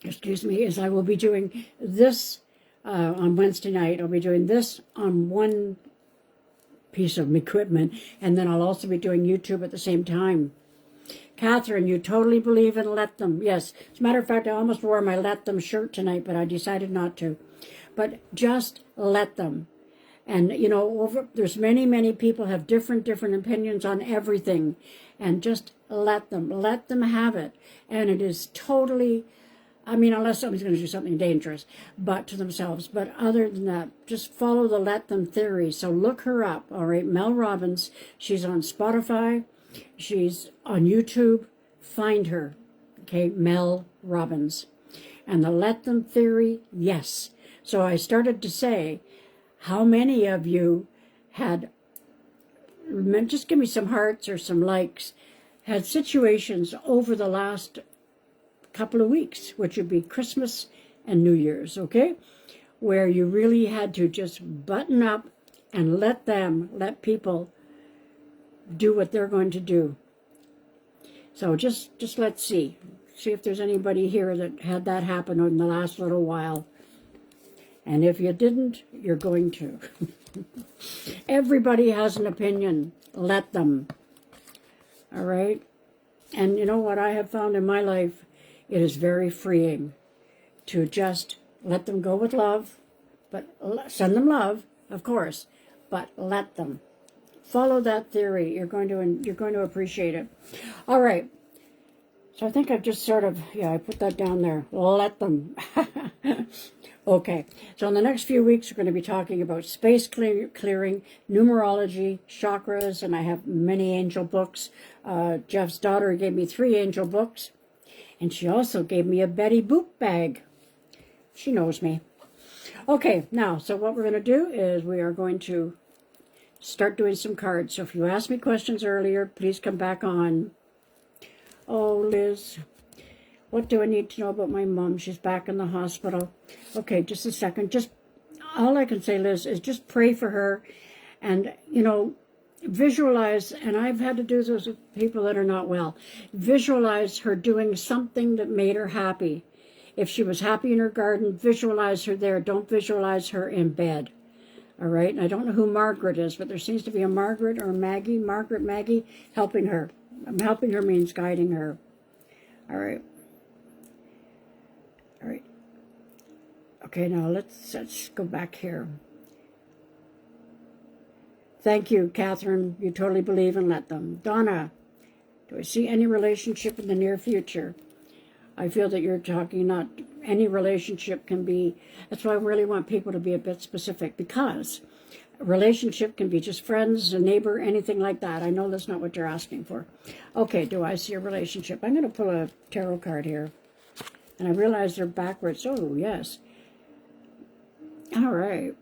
excuse me, is I will be doing this on Wednesday night. I'll be doing this on one piece of equipment, and then I'll also be doing YouTube at the same time. Catherine, you totally believe in let them. Yes. As a matter of fact, I almost wore my let them shirt tonight, but I decided not to. But just let them. And, you know, there's many people have different opinions on everything. And just let them. Let them have it. And it is totally, I mean, unless somebody's going to do something dangerous, but to themselves. But other than that, just follow the let them theory. So look her up, all right? Mel Robbins. She's on Spotify. She's on YouTube. Find her, okay? Mel Robbins. And the let them theory, yes. So I started to say, how many of you had, just give me some hearts or some likes, had situations over the last couple of weeks, which would be Christmas and New Year's, okay? Where you really had to just button up and let people do what they're going to do. So just let's see if there's anybody here that had that happen in the last little while. And if you didn't, you're going to. Everybody has an opinion. Let them. All right? And you know what I have found in my life? It is very freeing to just let them go with love, but send them love, of course, but let them. Follow that theory. You're going to appreciate it. All right. So I think I've just sort of, I put that down there. Let them. Okay. So in the next few weeks, we're going to be talking about space clearing, numerology, chakras, and I have many angel books. Jeff's daughter gave me 3 angel books, and she also gave me a Betty Boop bag. She knows me. Okay. Now, so what we're going to do is we are going to start doing some cards. So if you asked me questions earlier, please come back on. Oh, Liz, what do I need to know about my mom? She's back in the hospital. Okay, just a second. Just all I can say, Liz, is just pray for her and, you know, visualize, and I've had to do this with people that are not well, visualize her doing something that made her happy. If she was happy in her garden, visualize her there. Don't visualize her in bed. All right, and I don't know who Margaret is, but there seems to be a Margaret or Maggie, Maggie, helping her. Helping her means guiding her. All right. All right. Okay, now let's go back here. Thank you, Catherine. You totally believe and let them. Donna, do I see any relationship in the near future? I feel that you're talking not any relationship can be, that's why I really want people to be a bit specific, because a relationship can be just friends, a neighbor, anything like that. I know that's not what you're asking for. Okay, do I see a relationship? I'm going to pull a tarot card here. And I realize they're backwards. Oh, yes. All right.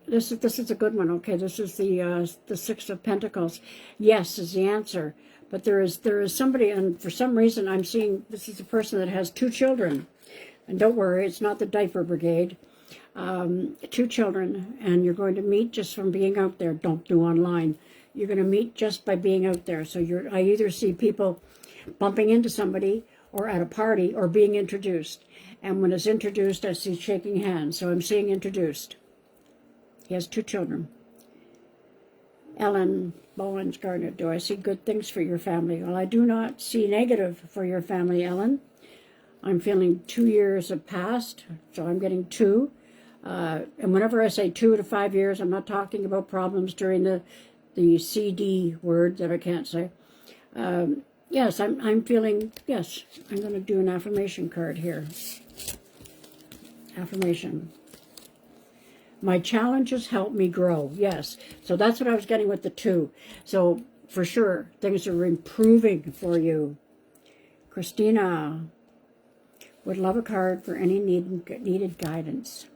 This is a good one. Okay, this is the Six of Pentacles. Yes is the answer. But there is somebody, and for some reason I'm seeing this is a person that has 2 children. And don't worry, it's not the diaper brigade. 2 children, and you're going to meet just from being out there. Don't do online. You're going to meet just by being out there. So I either see people bumping into somebody or at a party or being introduced. And when it's introduced, I see shaking hands. So I'm seeing introduced. He has 2 children. Ellen Bowens Gardner, do I see good things for your family? Well, I do not see negative for your family, Ellen. I'm feeling 2 years have passed, so I'm getting 2. And whenever I say 2 to 5 years, I'm not talking about problems during the CD word that I can't say. Yes, I'm feeling, yes, I'm going to do an affirmation card here. Affirmation. My challenges help me grow. Yes. So that's what I was getting with the 2. So for sure, things are improving for you. Christina would love a card for any needed guidance.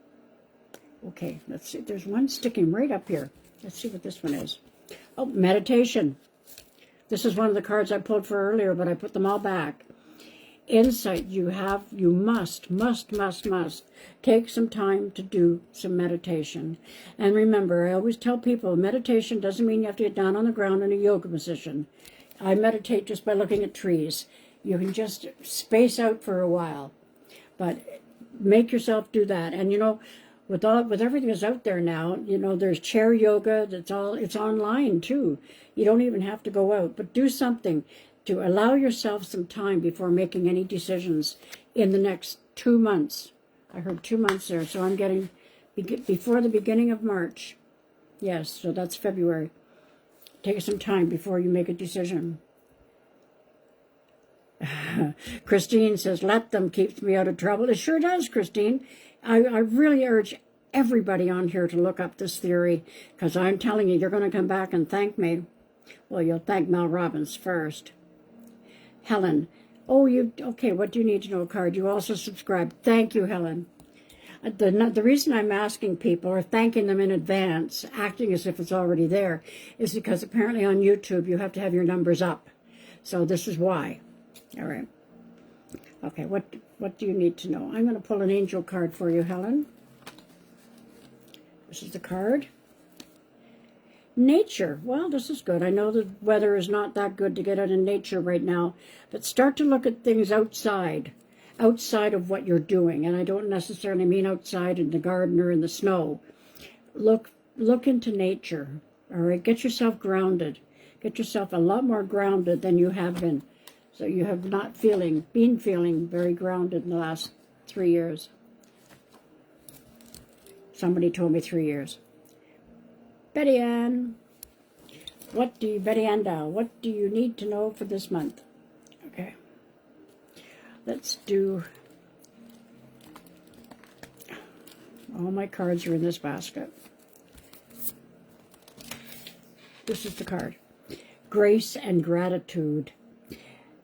Okay, let's see. There's one sticking right up here. Let's see what this one is. Oh, meditation. This is one of the cards I pulled for earlier, but I put them all back. Insight, you must take some time to do some meditation. And remember, I always tell people, meditation doesn't mean you have to get down on the ground in a yoga position. I meditate just by looking at trees. You can just space out for a while, but make yourself do that. And you know, with everything that's out there now, you know, there's chair yoga. It's online too. You don't even have to go out, but do something to allow yourself some time before making any decisions in the next 2 months. I heard 2 months there, so I'm getting before the beginning of March. Yes, so that's February. Take some time before you make a decision. Christine says, let them, keeps me out of trouble. It sure does, Christine. I really urge everybody on here to look up this theory, because I'm telling you, you're going to come back and thank me. Well, you'll thank Mel Robbins first. Helen, okay, what do you need to know card? You also subscribe. Thank you, Helen. The reason I'm asking people or thanking them in advance, acting as if it's already there, is because apparently on YouTube you have to have your numbers up. So this is why. All right. Okay, what do you need to know? I'm going to pull an angel card for you, Helen. This is the card. Nature. Well, this is good. I know the weather is not that good to get out in nature right now, but start to look at things outside of what you're doing. And I don't necessarily mean outside in the garden or in the snow. Look into nature. All right, get yourself grounded. Get yourself a lot more grounded than you have been. So you have not been feeling very grounded in the last 3 years. Somebody told me 3 years. Betty Ann, Betty Ann Dow, what do you need to know for this month? Okay. Let's do, all my cards are in this basket. This is the card. Grace and gratitude.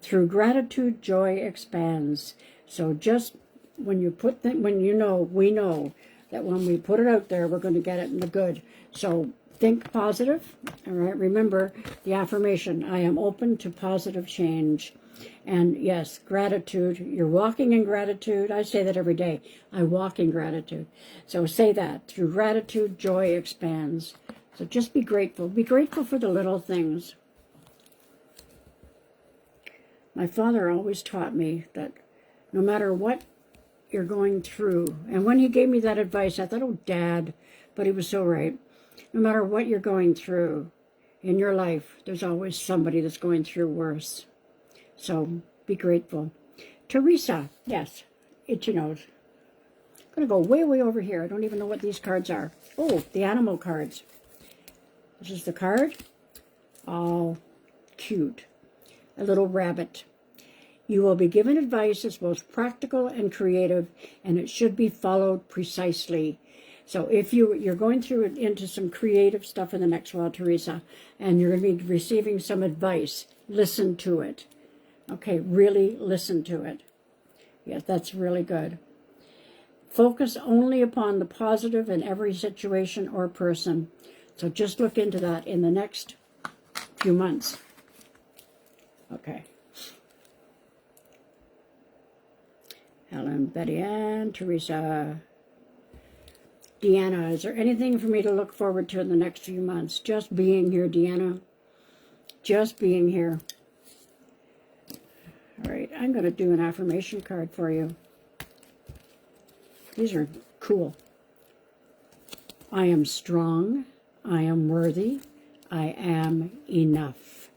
Through gratitude, joy expands. So just when you we know that when we put it out there, we're going to get it in the good. So think positive. All right. Remember the affirmation, I am open to positive change. And yes, gratitude. You're walking in gratitude. I say that every day. I walk in gratitude. So say that. Through gratitude, joy expands. So just be grateful. Be grateful for the little things. My father always taught me that no matter what you're going through, and when he gave me that advice, I thought, oh, Dad, but he was so right. No matter what you're going through in your life, there's always somebody that's going through worse. So be grateful. Teresa, yes, itchy nose. I'm going to go way, way over here. I don't even know what these cards are. Oh, the animal cards. This is the card. Oh, cute. A little rabbit. You will be given advice that's both practical and creative, and it should be followed precisely. So if you're going through it into some creative stuff in the next while, Teresa, and you're going to be receiving some advice, listen to it. Okay, really listen to it. Yeah, that's really good. Focus only upon the positive in every situation or person. So just look into that in the next few months. Okay. Helen, Betty Ann, Teresa, Deanna, is there anything for me to look forward to in the next few months? Just being here, Deanna. Just being here. All right, I'm going to do an affirmation card for you. These are cool. I am strong. I am worthy. I am enough.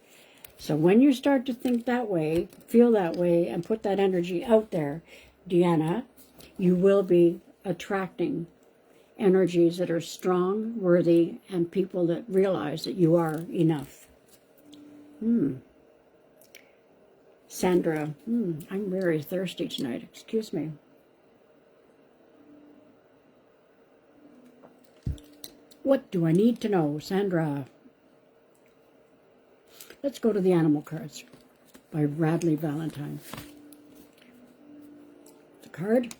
So when you start to think that way, feel that way, and put that energy out there, Deanna, you will be attracting energies that are strong, worthy, and people that realize that you are enough. Sandra, I'm very thirsty tonight. Excuse me. What do I need to know, Sandra? Let's go to the animal cards by Radley Valentine. The card.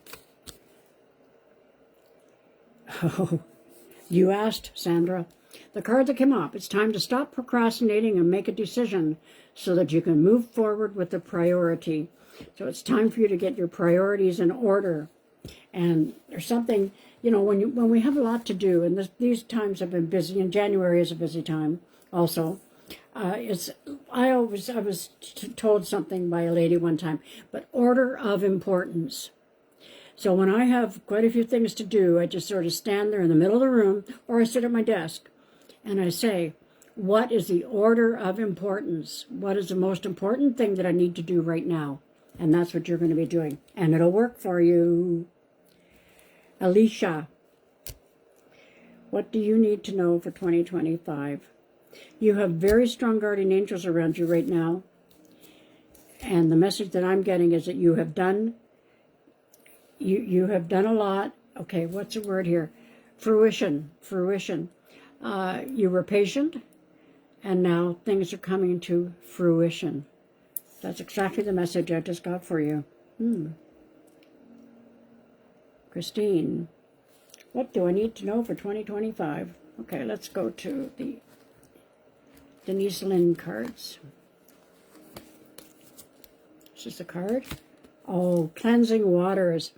Oh, you asked, Sandra. The card that came up. It's time to stop procrastinating and make a decision so that you can move forward with the priority. So it's time for you to get your priorities in order. And there's something, when we have a lot to do, and these times have been busy, and January is a busy time also. I was told something by a lady one time, but order of importance. So when I have quite a few things to do, I just sort of stand there in the middle of the room, or I sit at my desk, and I say, what is the order of importance? What is the most important thing that I need to do right now? And that's what you're going to be doing. And it'll work for you. Alicia, what do you need to know for 2025? You have very strong guardian angels around you right now. And the message that I'm getting is that you have done a lot. Okay, what's the word here? Fruition. You were patient, and now things are coming to fruition. That's exactly the message I just got for you. Christine, what do I need to know for 2025? Okay, let's go to the Denise Lynn cards. Is this a card? Oh, cleansing waters.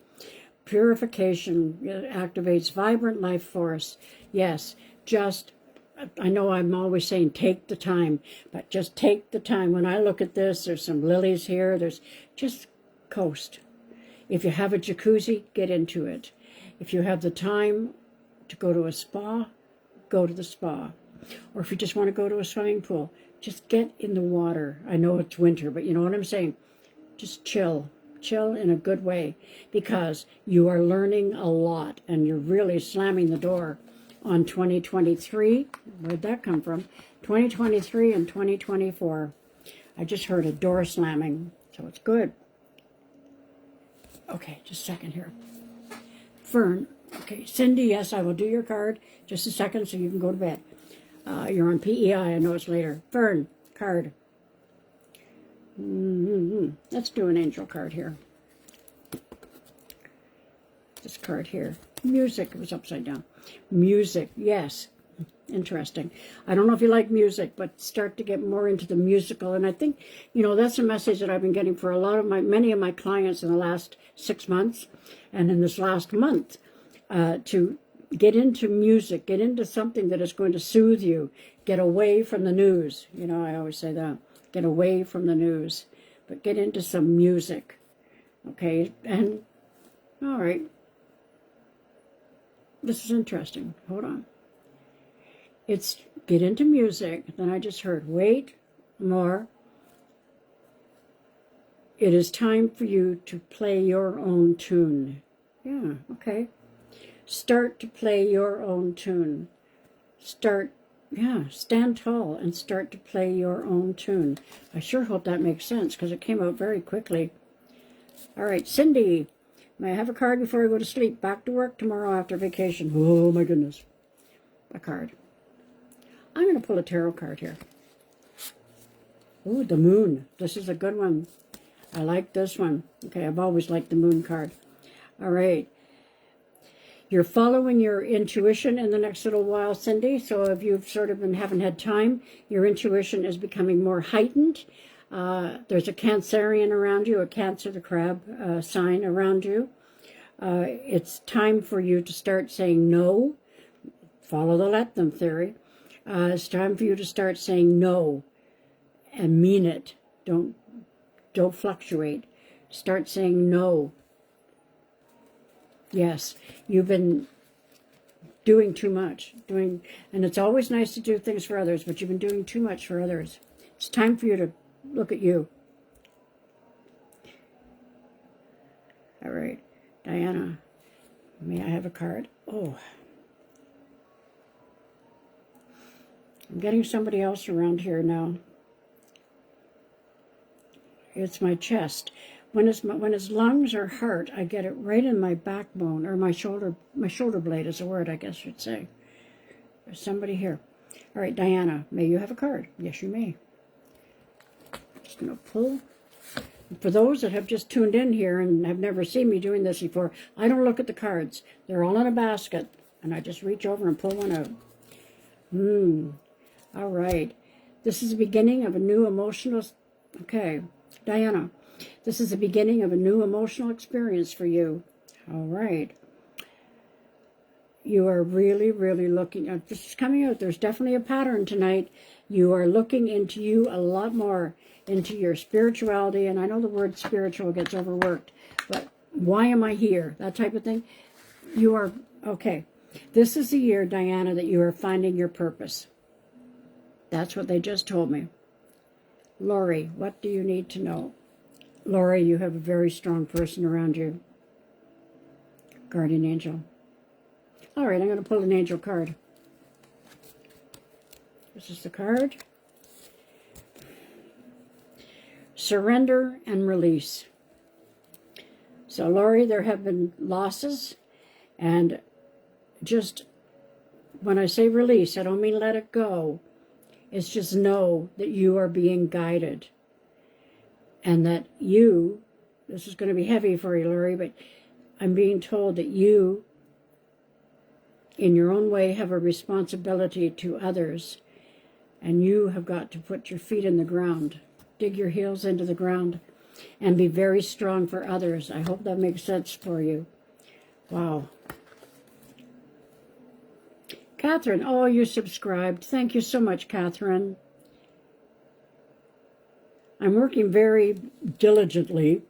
Purification. It activates vibrant life force. Yes, I know I'm always saying take the time, but just take the time. When I look at this, there's some lilies here. There's just coast. If you have a jacuzzi, get into it. If you have the time to go to a spa, go to the spa. Or if you just want to go to a swimming pool, just get in the water. I know it's winter, but you know what I'm saying? Just chill. Chill in a good way, because you are learning a lot and you're really slamming the door on 2023. Where'd that come from? 2023 and 2024. I just heard a door slamming, so it's good. Okay, just a second here. Fern. Okay, Cindy, yes, I will do your card. Just a second so you can go to bed. You're on PEI, I know it's later. Fern, card. Let's do an angel card here. This card here. Music. It was upside down. Music, yes. Interesting. I don't know if you like music, but start to get more into the musical. And I think, that's a message that I've been getting for many of my clients in the last 6 months and in this last month, to get into music, get into something that is going to soothe you, get away from the news. I always say that. Get away from the news, but get into some music. Okay, and all right. This is interesting. Hold on. It's get into music. Then I just heard, wait, more. It is time for you to play your own tune. Yeah, okay. Start to play your own tune. Start, Yeah, stand tall and start to play your own tune. I sure hope that makes sense because it came out very quickly. All right, Cindy, may I have a card before I go to sleep? Back to work tomorrow after vacation. Oh, my goodness. A card. I'm going to pull a tarot card here. Ooh, the moon. This is a good one. I like this one. Okay, I've always liked the moon card. All right. You're following your intuition in the next little while, Cindy. So if you've sort of haven't had time, your intuition is becoming more heightened. There's a Cancerian around you, a Cancer, the crab sign around you. It's time for you to start saying no. Follow the let them theory. It's time for you to start saying no and mean it. Don't fluctuate. Start saying no. Yes, you've been doing too much. And it's always nice to do things for others, but you've been doing too much for others. It's time for you to look at you. All right, Diana, may I have a card? Oh, I'm getting somebody else around here now. It's my chest. When his lungs or heart, I get it right in my backbone, or my shoulder blade is a word, I guess you'd say. There's somebody here. All right, Diana, may you have a card? Yes, you may. Just going to pull. For those that have just tuned in here and have never seen me doing this before, I don't look at the cards. They're all in a basket, and I just reach over and pull one out. All right. This is the beginning of a new emotional... Okay, Diana. This is the beginning of a new emotional experience for you. All right. You are really, really looking at this is coming out. There's definitely a pattern tonight. You are looking into you a lot more, into your spirituality. And I know the word spiritual gets overworked, but why am I here? That type of thing. You are, okay. This is the year, Diana, that you are finding your purpose. That's what they just told me. Lori, what do you need to know? Lori, you have a very strong person around you. Guardian angel. All right, I'm going to pull an angel card. This is the card. Surrender and release. So, Lori, there have been losses. And just, when I say release, I don't mean let it go. It's just know that you are being guided. And that you, this is going to be heavy for you, Lori, but I'm being told that you, in your own way, have a responsibility to others. And you have got to put your feet in the ground, dig your heels into the ground, and be very strong for others. I hope that makes sense for you. Wow. Catherine, oh, you subscribed. Thank you so much, Catherine. I'm working very diligently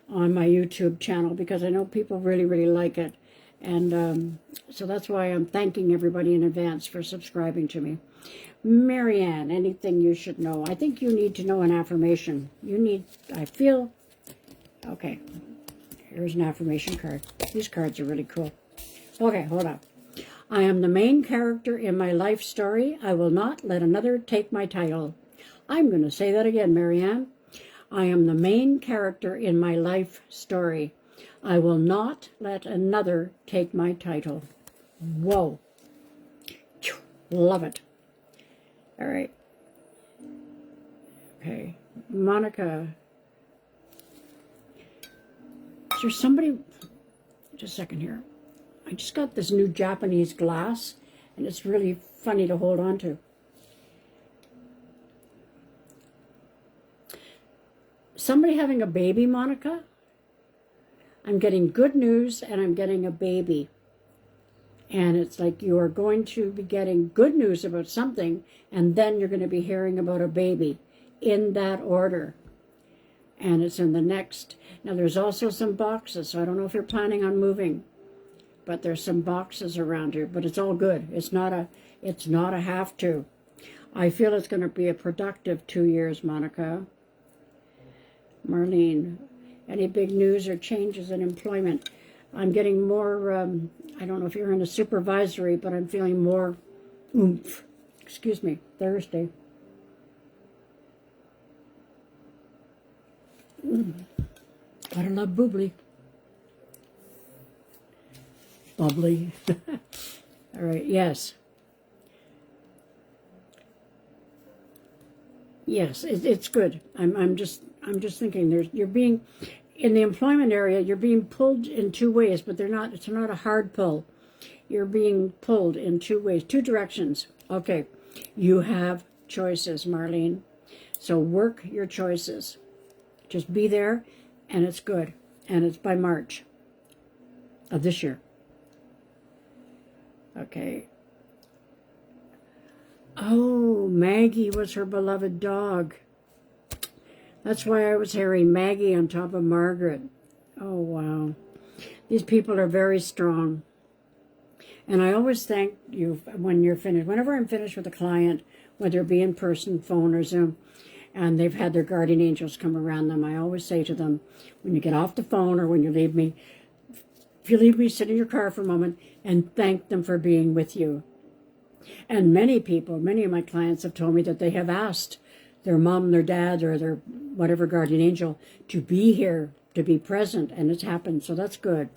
on my YouTube channel because I know people really, really like it. And so that's why I'm thanking everybody in advance for subscribing to me. Marianne, anything you should know? I think you need to know an affirmation. You need, I feel, okay, here's an affirmation card. These cards are really cool. Okay, hold on. I am the main character in my life story. I will not let another take my title. I'm going to say that again, Marianne. I am the main character in my life story. I will not let another take my title. Whoa. Love it. All right. Okay. Monica. Is there somebody... Just a second here. I just got this new Japanese glass, and it's really funny to hold on to. Somebody having a baby, Monica? I'm getting good news, and I'm getting a baby. And it's like you are going to be getting good news about something, and then you're going to be hearing about a baby in that order. And it's in the next. Now, there's also some boxes, so I don't know if you're planning on moving, but there's some boxes around here, but it's all good. It's not a have to. I feel it's going to be a productive 2 years, Monica. Marlene, any big news or changes in employment? I'm getting more, I don't know if you're in a supervisory, but I'm feeling more oomph. Excuse me, Thursday. Gotta love bubbly. Bubbly. All right, yes. Yes, it's good. I'm just thinking you're being in the employment area, you're being pulled in two ways, but it's not a hard pull. You're being pulled in two ways, two directions. Okay. You have choices, Marlene. So work your choices. Just be there, and it's good. And it's by March of this year. Okay. Oh, Maggie was her beloved dog. That's why I was hearing Maggie on top of Margaret. Oh, wow. These people are very strong. And I always thank you when you're finished. Whenever I'm finished with a client, whether it be in person, phone, or Zoom, and they've had their guardian angels come around them, I always say to them, when you get off the phone or when you leave me, if you leave me, sit in your car for a moment and thank them for being with you. And many people, many of my clients have told me that they have asked their mom, their dad, or their whatever guardian angel to be here, to be present, and it's happened. So that's good.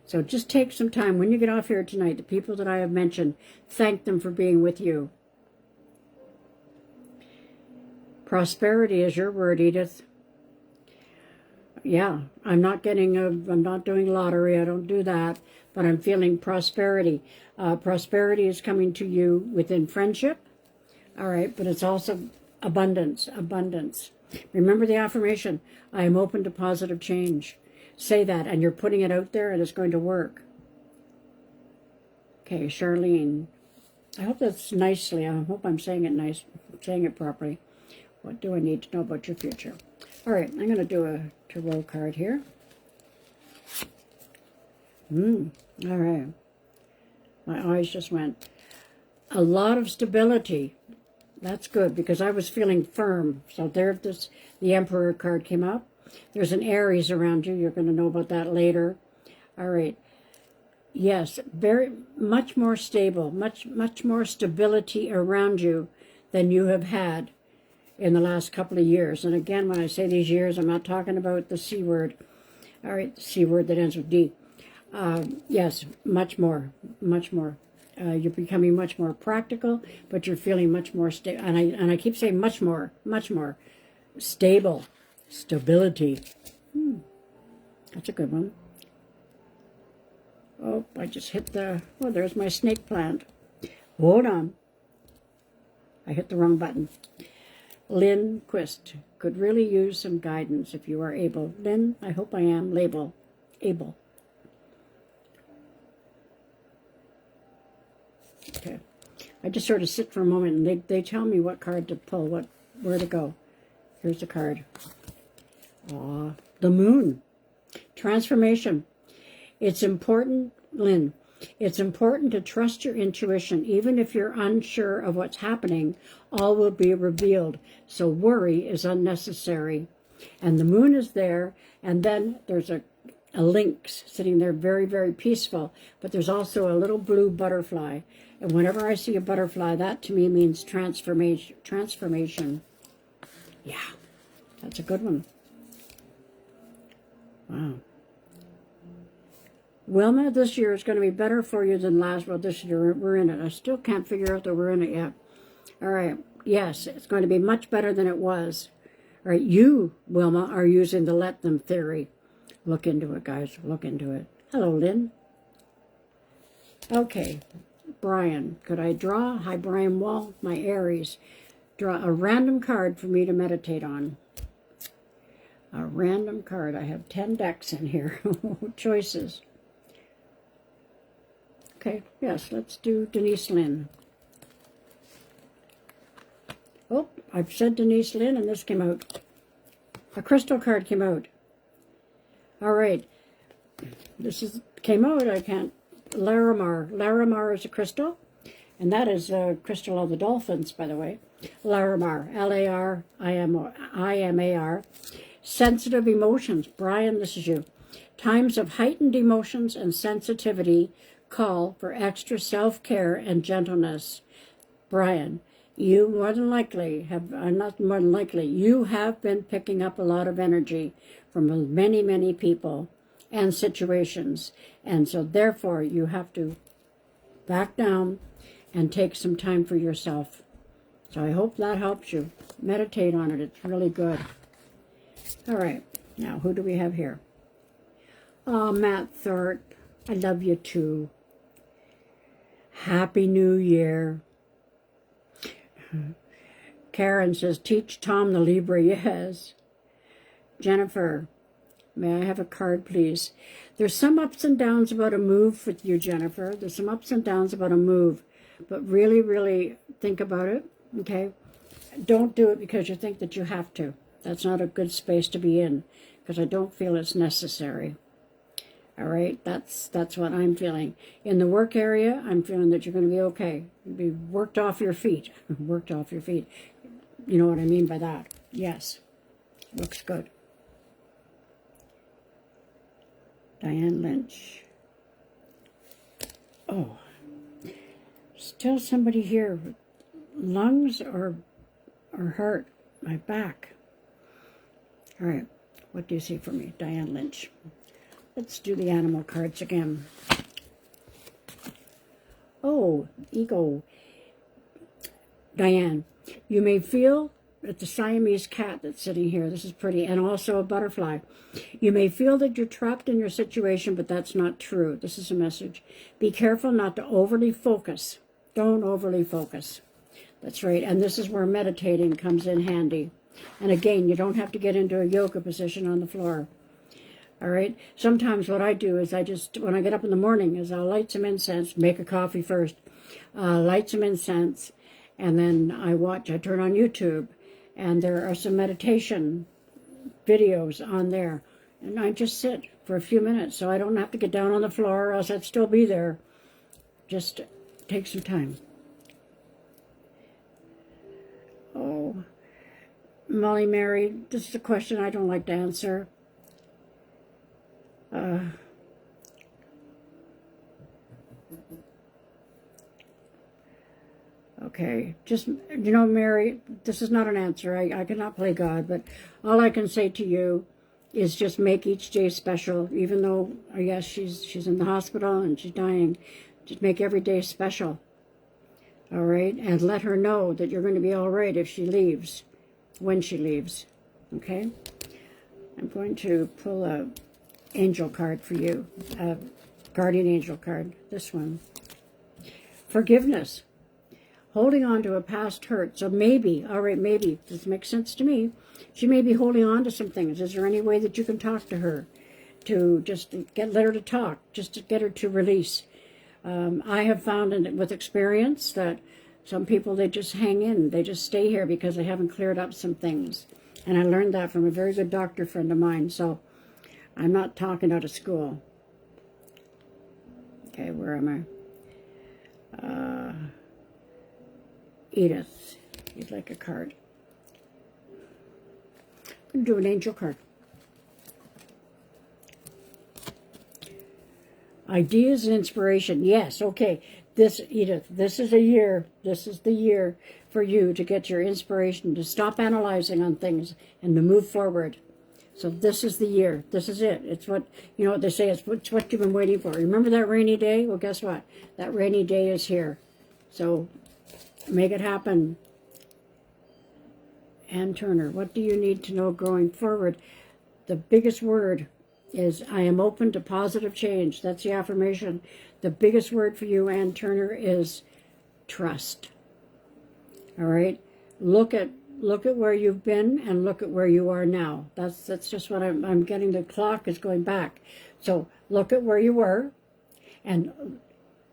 So just take some time when you get off here tonight, the people that I have mentioned, thank them for being with you. Prosperity is your word, Edith. Yeah, I'm not doing lottery, I don't do that, but I'm feeling prosperity. Prosperity is coming to you within friendship, all right, but it's also abundance. Remember the affirmation, I am open to positive change. Say that, and you're putting it out there, and it's going to work. Okay, Charlene. I hope that's nicely. I hope I'm saying it properly. What do I need to know about your future? All right, I'm going to do a tarot card here. All right. My eyes just went. A lot of stability. That's good, because I was feeling firm. So the Emperor card came up. There's an Aries around you. You're going to know about that later. All right. Yes, very much more stable, much more stability around you than you have had in the last couple of years. And again, when I say these years, I'm not talking about the C word. All right, the C word that ends with D. Yes, much more. You're becoming much more practical, but you're feeling much more stable. And I keep saying much more stable. Stability. That's a good one. Oh, I just hit there's my snake plant. Hold on. I hit the wrong button. Lynn Quist could really use some guidance if you are able. Lynn, I hope I am able. Okay. I just sort of sit for a moment and they tell me what card to pull, where to go. Here's the card. The moon. Transformation. It's important, Lynn, it's important to trust your intuition. Even if you're unsure of what's happening, all will be revealed. So worry is unnecessary. And the moon is there, and then there's a lynx sitting there very, very peaceful. But there's also a little blue butterfly. And whenever I see a butterfly, that to me means transformation. Yeah, that's a good one. Wow. Wilma, this year is going to be better for you than last. Well, this year we're in it. I still can't figure out that we're in it yet. All right. Yes, it's going to be much better than it was. All right. You, Wilma, are using the let them theory. Look into it, guys. Look into it. Hello, Lynn. Okay. Brian, could I draw? Hi, Brian Wall, my Aries. Draw a random card for me to meditate on. A random card. I have 10 decks in here. Choices. Okay, yes, let's do Denise Lynn. Oh, I've said Denise Lynn, and this came out. A crystal card came out. All right. Came out, I can't. Larimar. Larimar is a crystal, and that is a crystal of the dolphins, by the way. Larimar. Larimar. Sensitive emotions. Brian, this is you. Times of heightened emotions and sensitivity call for extra self-care and gentleness. Brian, you more than likely have, not more than likely, you have been picking up a lot of energy from many, many people and situations. And so therefore you have to back down and take some time for yourself. So I hope that helps you. Meditate on it. It's really good. All right. Now, who do we have here? Oh, Matt Thorpe. I love you too. Happy New Year. Karen says, teach Tom the Libra. Yes. Jennifer, may I have a card, please? There's some ups and downs about a move with you, Jennifer. There's some ups and downs about a move. But really, really think about it, okay? Don't do it because you think that you have to. That's not a good space to be in, because I don't feel it's necessary. All right, that's what I'm feeling. In the work area, I'm feeling that you're going to be okay. You'll be worked off your feet. Worked off your feet. You know what I mean by that. Yes. Looks good. Diane Lynch. Oh. Still somebody here. Lungs or heart. My back. All right. What do you see for me? Diane Lynch. Let's do the animal cards again. Oh, ego. Diane, you may feel that the Siamese cat that's sitting here, this is pretty, and also a butterfly. You may feel that you're trapped in your situation, but that's not true. This is a message. Be careful not to overly focus. Don't overly focus. That's right. And this is where meditating comes in handy. And again, you don't have to get into a yoga position on the floor. All right. Sometimes what I do is when I get up in the morning, is I'll light some incense, make a coffee first, light some incense, and then I turn on YouTube, and there are some meditation videos on there. And I just sit for a few minutes, so I don't have to get down on the floor, or else I'd still be there. Just take some time. Oh, Molly Mary, this is a question I don't like to answer. Okay, just, Mary, this is not an answer. I cannot play God, but all I can say to you is just make each day special, even though, yes, she's in the hospital and she's dying. Just make every day special, all right? And let her know that you're going to be all right if she leaves, when she leaves, okay? I'm going to pull a angel card for you, a guardian angel card, this one. Forgiveness. Holding on to a past hurt. So maybe, all right, maybe, this makes sense to me. She may be holding on to some things. Is there any way that you can talk to her to just let her to talk, just to get her to release? I have found with experience that some people, they just hang in. They just stay here because they haven't cleared up some things. And I learned that from a very good doctor friend of mine. So I'm not talking out of school. Okay, where am I? Edith, you'd like a card. I'm going to do an angel card. Ideas and inspiration. Yes, okay. Edith, this is the year for you to get your inspiration, to stop analyzing on things and to move forward. So this is the year. This is it. It's what, what they say, it's what you've been waiting for. Remember that rainy day? Well, guess what? That rainy day is here. So make it happen. Ann Turner, what do you need to know going forward? The biggest word is, I am open to positive change. That's the affirmation. The biggest word for you, Ann Turner, is trust. All right? Look at where you've been and look at where you are now. That's just what I'm getting. The clock is going back. So look at where you were and,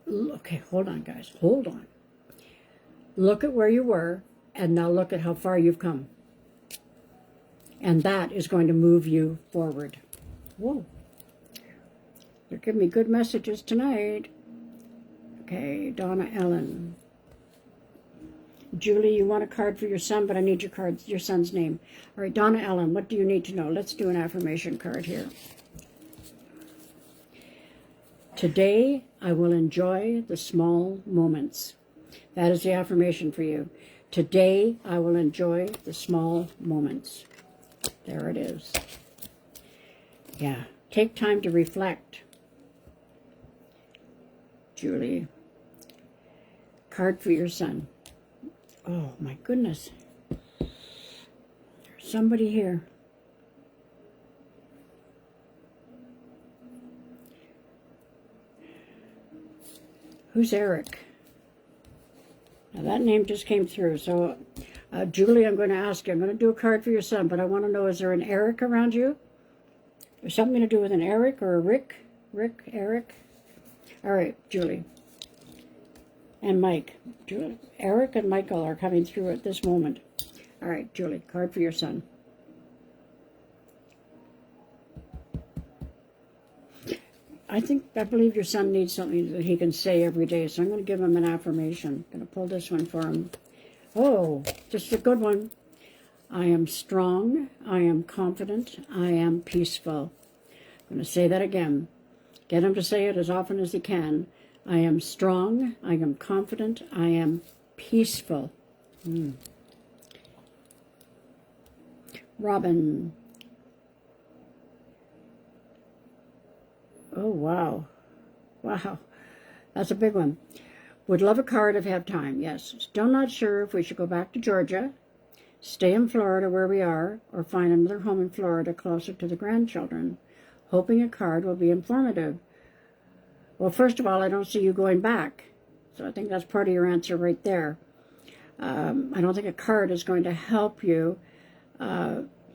okay, hold on, guys. Hold on. Look at where you were and now look at how far you've come. And that is going to move you forward. Whoa. They're giving me good messages tonight. Okay, Donna Ellen. Julie, you want a card for your son, but I need your son's name. All right, Donna Ellen, what do you need to know? Let's do an affirmation card here. Today, I will enjoy the small moments. That is the affirmation for you. Today, I will enjoy the small moments. There it is. Yeah. Take time to reflect. Julie. Card for your son. Oh, my goodness. There's somebody here. Who's Eric? Now that name just came through. So, Julie, I'm going to ask you. I'm going to do a card for your son, but I want to know, is there an Eric around you? There's something to do with an Eric or a Rick? Rick, Eric? All right, Julie. And Mike. Julie, Eric and Michael are coming through at this moment. All right, Julie, card for your son. I believe your son needs something that he can say every day, so I'm going to give him an affirmation. I'm going to pull this one for him. Oh, just a good one. I am strong. I am confident. I am peaceful. I'm going to say that again. Get him to say it as often as he can. I am strong. I am confident. I am peaceful. Robin. Oh, wow. Wow. That's a big one. Would love a card if have time. Yes. Still not sure if we should go back to Georgia, stay in Florida where we are, or find another home in Florida closer to the grandchildren. Hoping a card will be informative. Well, first of all, I don't see you going back. So I think that's part of your answer right there. I don't think a card is going to help you.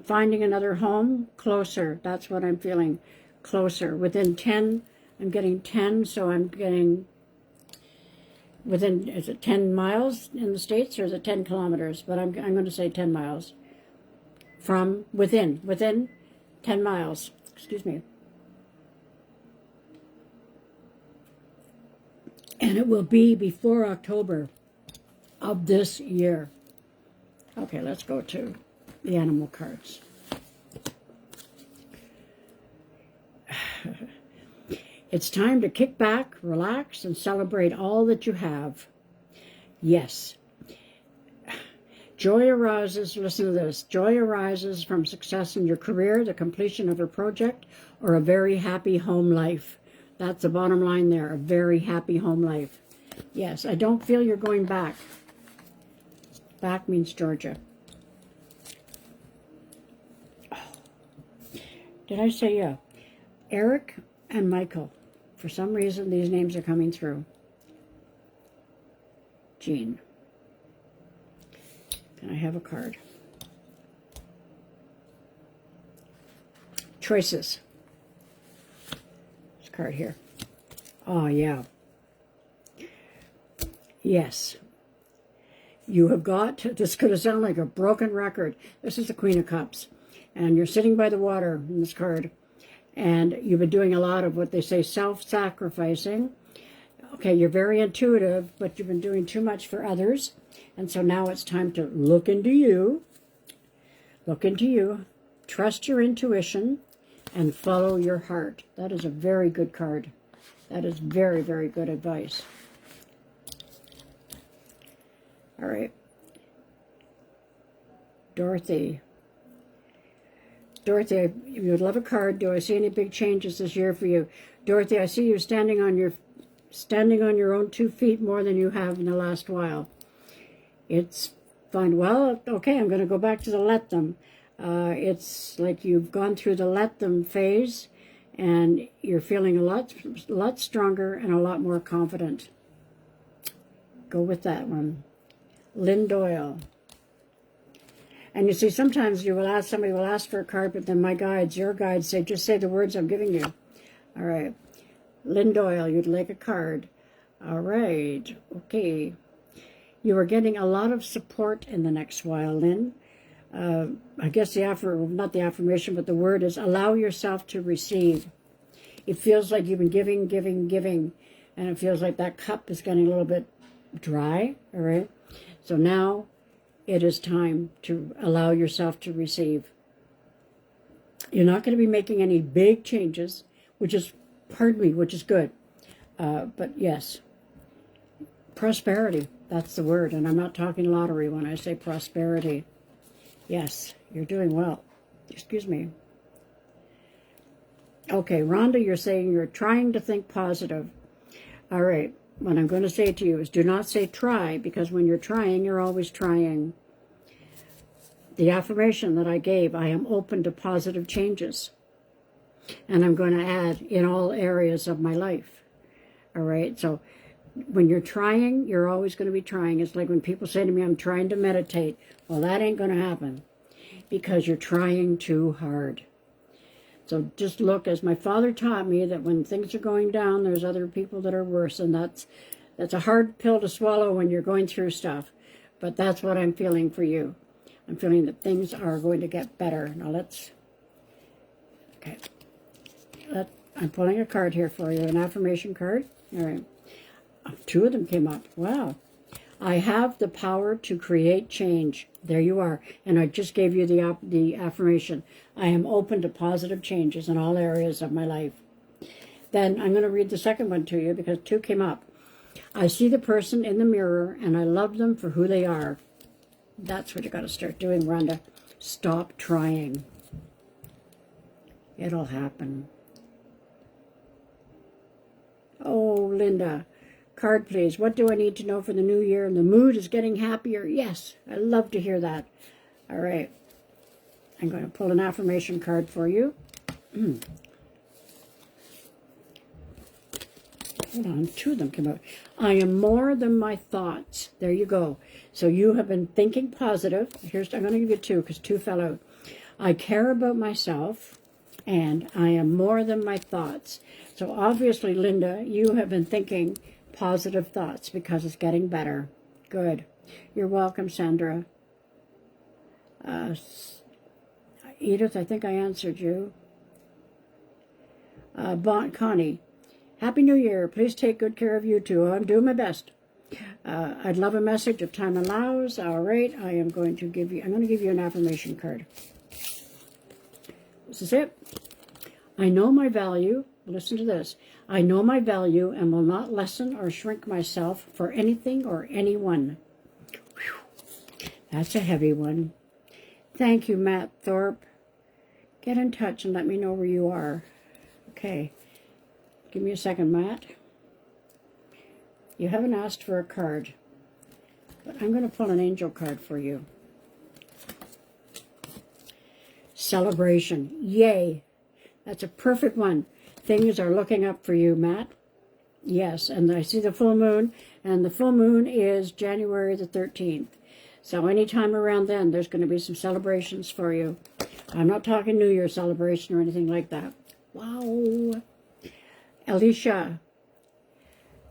Finding another home closer. That's what I'm feeling. Closer. Within 10, I'm getting 10, so I'm getting within, is it 10 miles in the States or is it 10 kilometers? But I'm going to say 10 miles. From within 10 miles. Excuse me. And it will be before October of this year. Okay, let's go to the animal cards. It's time to kick back, relax, and celebrate all that you have. Yes. Joy arises, listen to this, joy arises from success in your career, the completion of a project, or a very happy home life. That's the bottom line there, a very happy home life. Yes, I don't feel you're going back. Back means Georgia. Oh. Did I say yeah? Eric and Michael. For some reason, these names are coming through. Jean. Can I have a card? Choices. This card here. Oh, yeah. Yes. You have got, this could have sounded like a broken record. This is the Queen of Cups. And you're sitting by the water in this card. And you've been doing a lot of what they say self-sacrificing. Okay, you're very intuitive, but you've been doing too much for others. And so now it's time to look into you. Look into you. Trust your intuition and follow your heart. That is a very good card. That is very, very good advice. All right. Dorothy. Dorothy, you would love a card. Do I see any big changes this year for you? Dorothy, I see you standing on your own 2 feet more than you have in the last while. It's fine. Well, okay, I'm going to go back to the let them. It's like you've gone through the let them phase, and you're feeling a lot stronger and a lot more confident. Go with that one. Lynn Doyle. And you see, sometimes somebody will ask for a card, but then my guides, your guides say, just say the words I'm giving you. All right. Lynn Doyle, you'd like a card. All right. Okay. You are getting a lot of support in the next while, Lynn. I guess not the affirmation, but the word is allow yourself to receive. It feels like you've been giving, and it feels like that cup is getting a little bit dry, all right? So now it is time to allow yourself to receive. You're not going to be making any big changes, which is good. But yes, prosperity. That's the word. And I'm not talking lottery when I say prosperity. Yes, you're doing well. Excuse me. Okay, Rhonda, you're saying you're trying to think positive. All right. What I'm going to say to you is do not say try, because when you're trying, you're always trying. The affirmation that I gave, I am open to positive changes. And I'm going to add in all areas of my life. All right. So when you're trying, you're always going to be trying. It's like when people say to me, I'm trying to meditate. Well, that ain't going to happen because you're trying too hard. So just look, as my father taught me, that when things are going down, there's other people that are worse. And that's a hard pill to swallow when you're going through stuff. But that's what I'm feeling for you. I'm feeling that things are going to get better. Now let's, okay. I'm pulling a card here for you, an affirmation card. All right. 2 of them came up. Wow. I have the power to create change. There you are. And I just gave you the affirmation. I am open to positive changes in all areas of my life. Then I'm going to read the second one to you because 2 came up. I see the person in the mirror and I love them for who they are. That's what you got to start doing, Rhonda. Stop trying. It'll happen. Oh, Linda. Card, please. What do I need to know for the new year? And the mood is getting happier. Yes, I love to hear that. All right. I'm going to pull an affirmation card for you. Hold on. 2 of them came out. I am more than my thoughts. There you go. So you have been thinking positive. I'm going to give you 2 because 2 fell out. I care about myself and I am more than my thoughts. So obviously, Linda, you have been thinking positive thoughts because it's getting better. Good. You're welcome, Sandra. Edith, I think I answered you. Connie, Happy New Year. Please take good care of you too. I'm doing my best. I'd love a message if time allows. All right, I'm going to give you an affirmation card. This is it. I know my value. Listen to this. I know my value and will not lessen or shrink myself for anything or anyone. Whew. That's a heavy one. Thank you, Matt Thorpe. Get in touch and let me know where you are. Okay. Give me a second, Matt. You haven't asked for a card, but I'm going to pull an angel card for you. Celebration. Yay. That's a perfect one. Things are looking up for you, Matt. Yes, and I see the full moon, and the full moon is January the 13th. So anytime around then, there's going to be some celebrations for you. I'm not talking New Year celebration or anything like that. Wow. Alicia.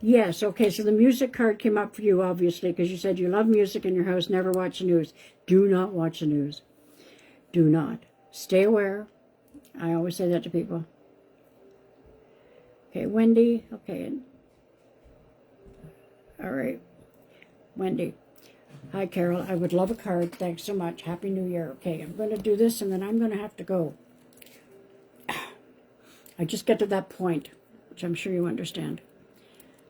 Yes, okay, so the music card came up for you, obviously, because you said you love music in your house, never watch the news. Do not watch the news. Do not. Stay aware. I always say that to people. Okay, Wendy. Okay. All right. Wendy. Hi, Carol. I would love a card. Thanks so much. Happy New Year. Okay, I'm going to do this, and then I'm going to have to go. I just get to that point, which I'm sure you understand.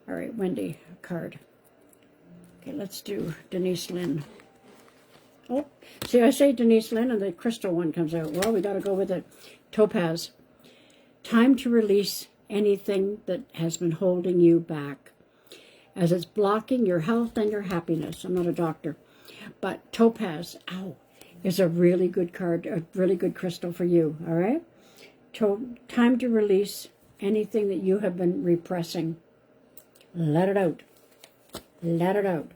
All right, Wendy, a card. Okay, let's do Denise Lynn. Oh, see, I say Denise Lynn, and the crystal one comes out. Well, we got to go with it. Topaz. Time to release anything that has been holding you back, as it's blocking your health and your happiness. I'm not a doctor, but Topaz, is a really good card, a really good crystal for you, all right? Time to release anything that you have been repressing. Let it out. Let it out.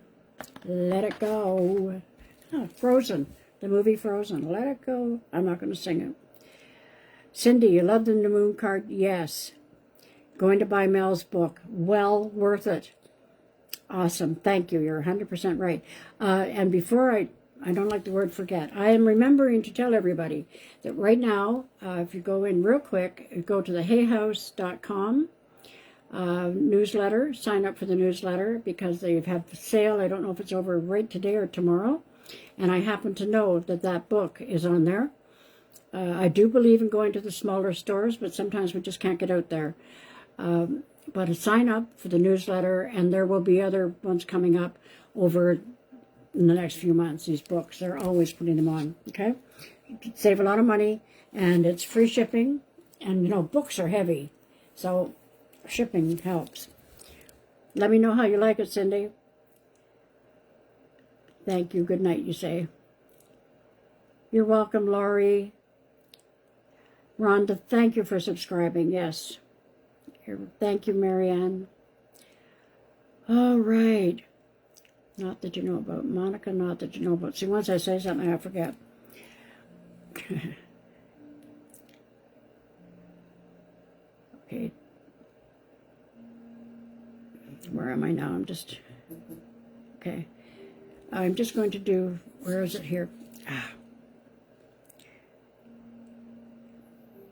Let it go. Oh, Frozen, the movie Frozen. Let it go. I'm not going to sing it. Cindy, you love the New Moon card? Yes. Going to buy Mel's book. Well worth it. Awesome. Thank you. You're 100% right. And before I don't like the word forget, I am remembering to tell everybody that right now, if you go in real quick, go to the hayhouse.com newsletter, sign up for the newsletter because they have a sale. I don't know if it's over right today or tomorrow. And I happen to know that that book is on there. I do believe in going to the smaller stores, but sometimes we just can't get out there. But sign up for the newsletter, and there will be other ones coming up over in the next few months. These books, they're always putting them on, okay? Save a lot of money, and it's free shipping. And, you know, books are heavy, so shipping helps. Let me know how you like it, Cindy. Thank you. Good night, you say. You're welcome, Laurie. Rhonda, thank you for subscribing. Yes. Thank you, Marianne. All right. Not that you know about. Monica, not that you know about. See, once I say something, I forget. Okay. Where am I now? Okay. I'm just going to do, where is it here?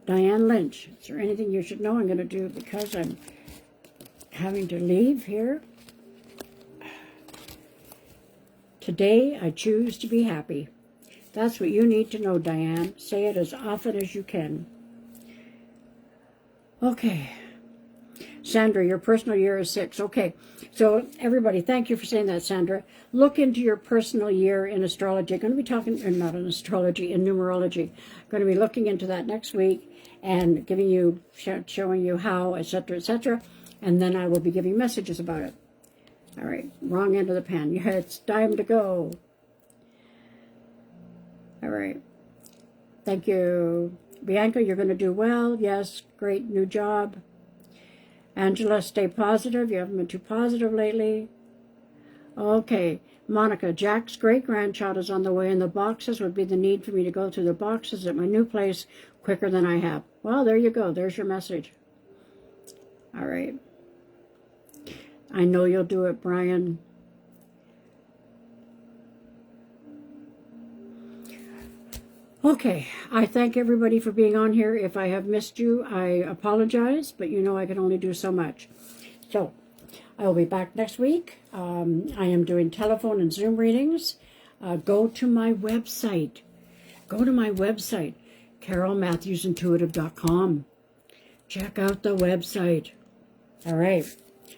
Diane Lynch, is there anything you should know? I'm going to do, because I'm having to leave here. Today, I choose to be happy. That's what you need to know, Diane. Say it as often as you can. Okay. Sandra, your personal year is 6. Okay. So, everybody, thank you for saying that, Sandra. Look into your personal year in astrology. I'm going to be talking, or not in astrology, in numerology. I'm going to be looking into that next week and giving you, showing you how, etc., etc. And then I will be giving messages about it. All right. Wrong end of the pen. Yeah, it's time to go. All right. Thank you. Bianca, you're going to do well. Yes, great new job. Angela, stay positive. You haven't been too positive lately. Okay. Monica, Jack's great-grandchild is on the way, and the boxes would be the need for me to go through the boxes at my new place quicker than I have. Well, there you go. There's your message. All right. I know you'll do it, Brian. Okay, I thank everybody for being on here. If I have missed you, I apologize, but you know I can only do so much. So, I will be back next week. I am doing telephone and Zoom readings. Go to my website. Go to my website, CaroleMatthewsIntuitive.com. Check out the website. All right.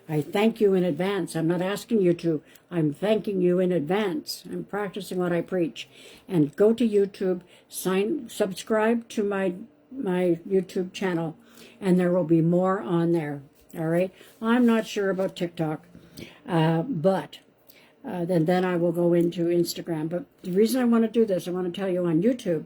I thank you in advance. I'm not asking you to. I'm thanking you in advance. I'm practicing what I preach. And go to YouTube, subscribe to my YouTube channel, and there will be more on there. All right? I'm not sure about TikTok, but then I will go into Instagram. But the reason I want to do this, I want to tell you on YouTube,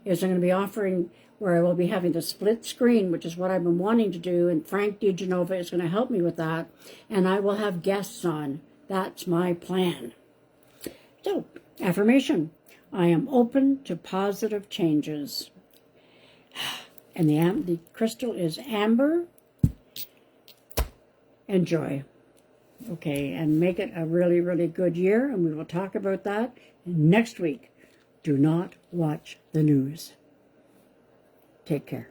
is I'm going to be offering where I will be having the split screen, which is what I've been wanting to do, and Frank DeGenova is going to help me with that, and I will have guests on. That's my plan. So, affirmation. I am open to positive changes. And the crystal is amber and joy. Okay, and make it a really, really good year, and we will talk about that next week. Do not watch the news. Take care.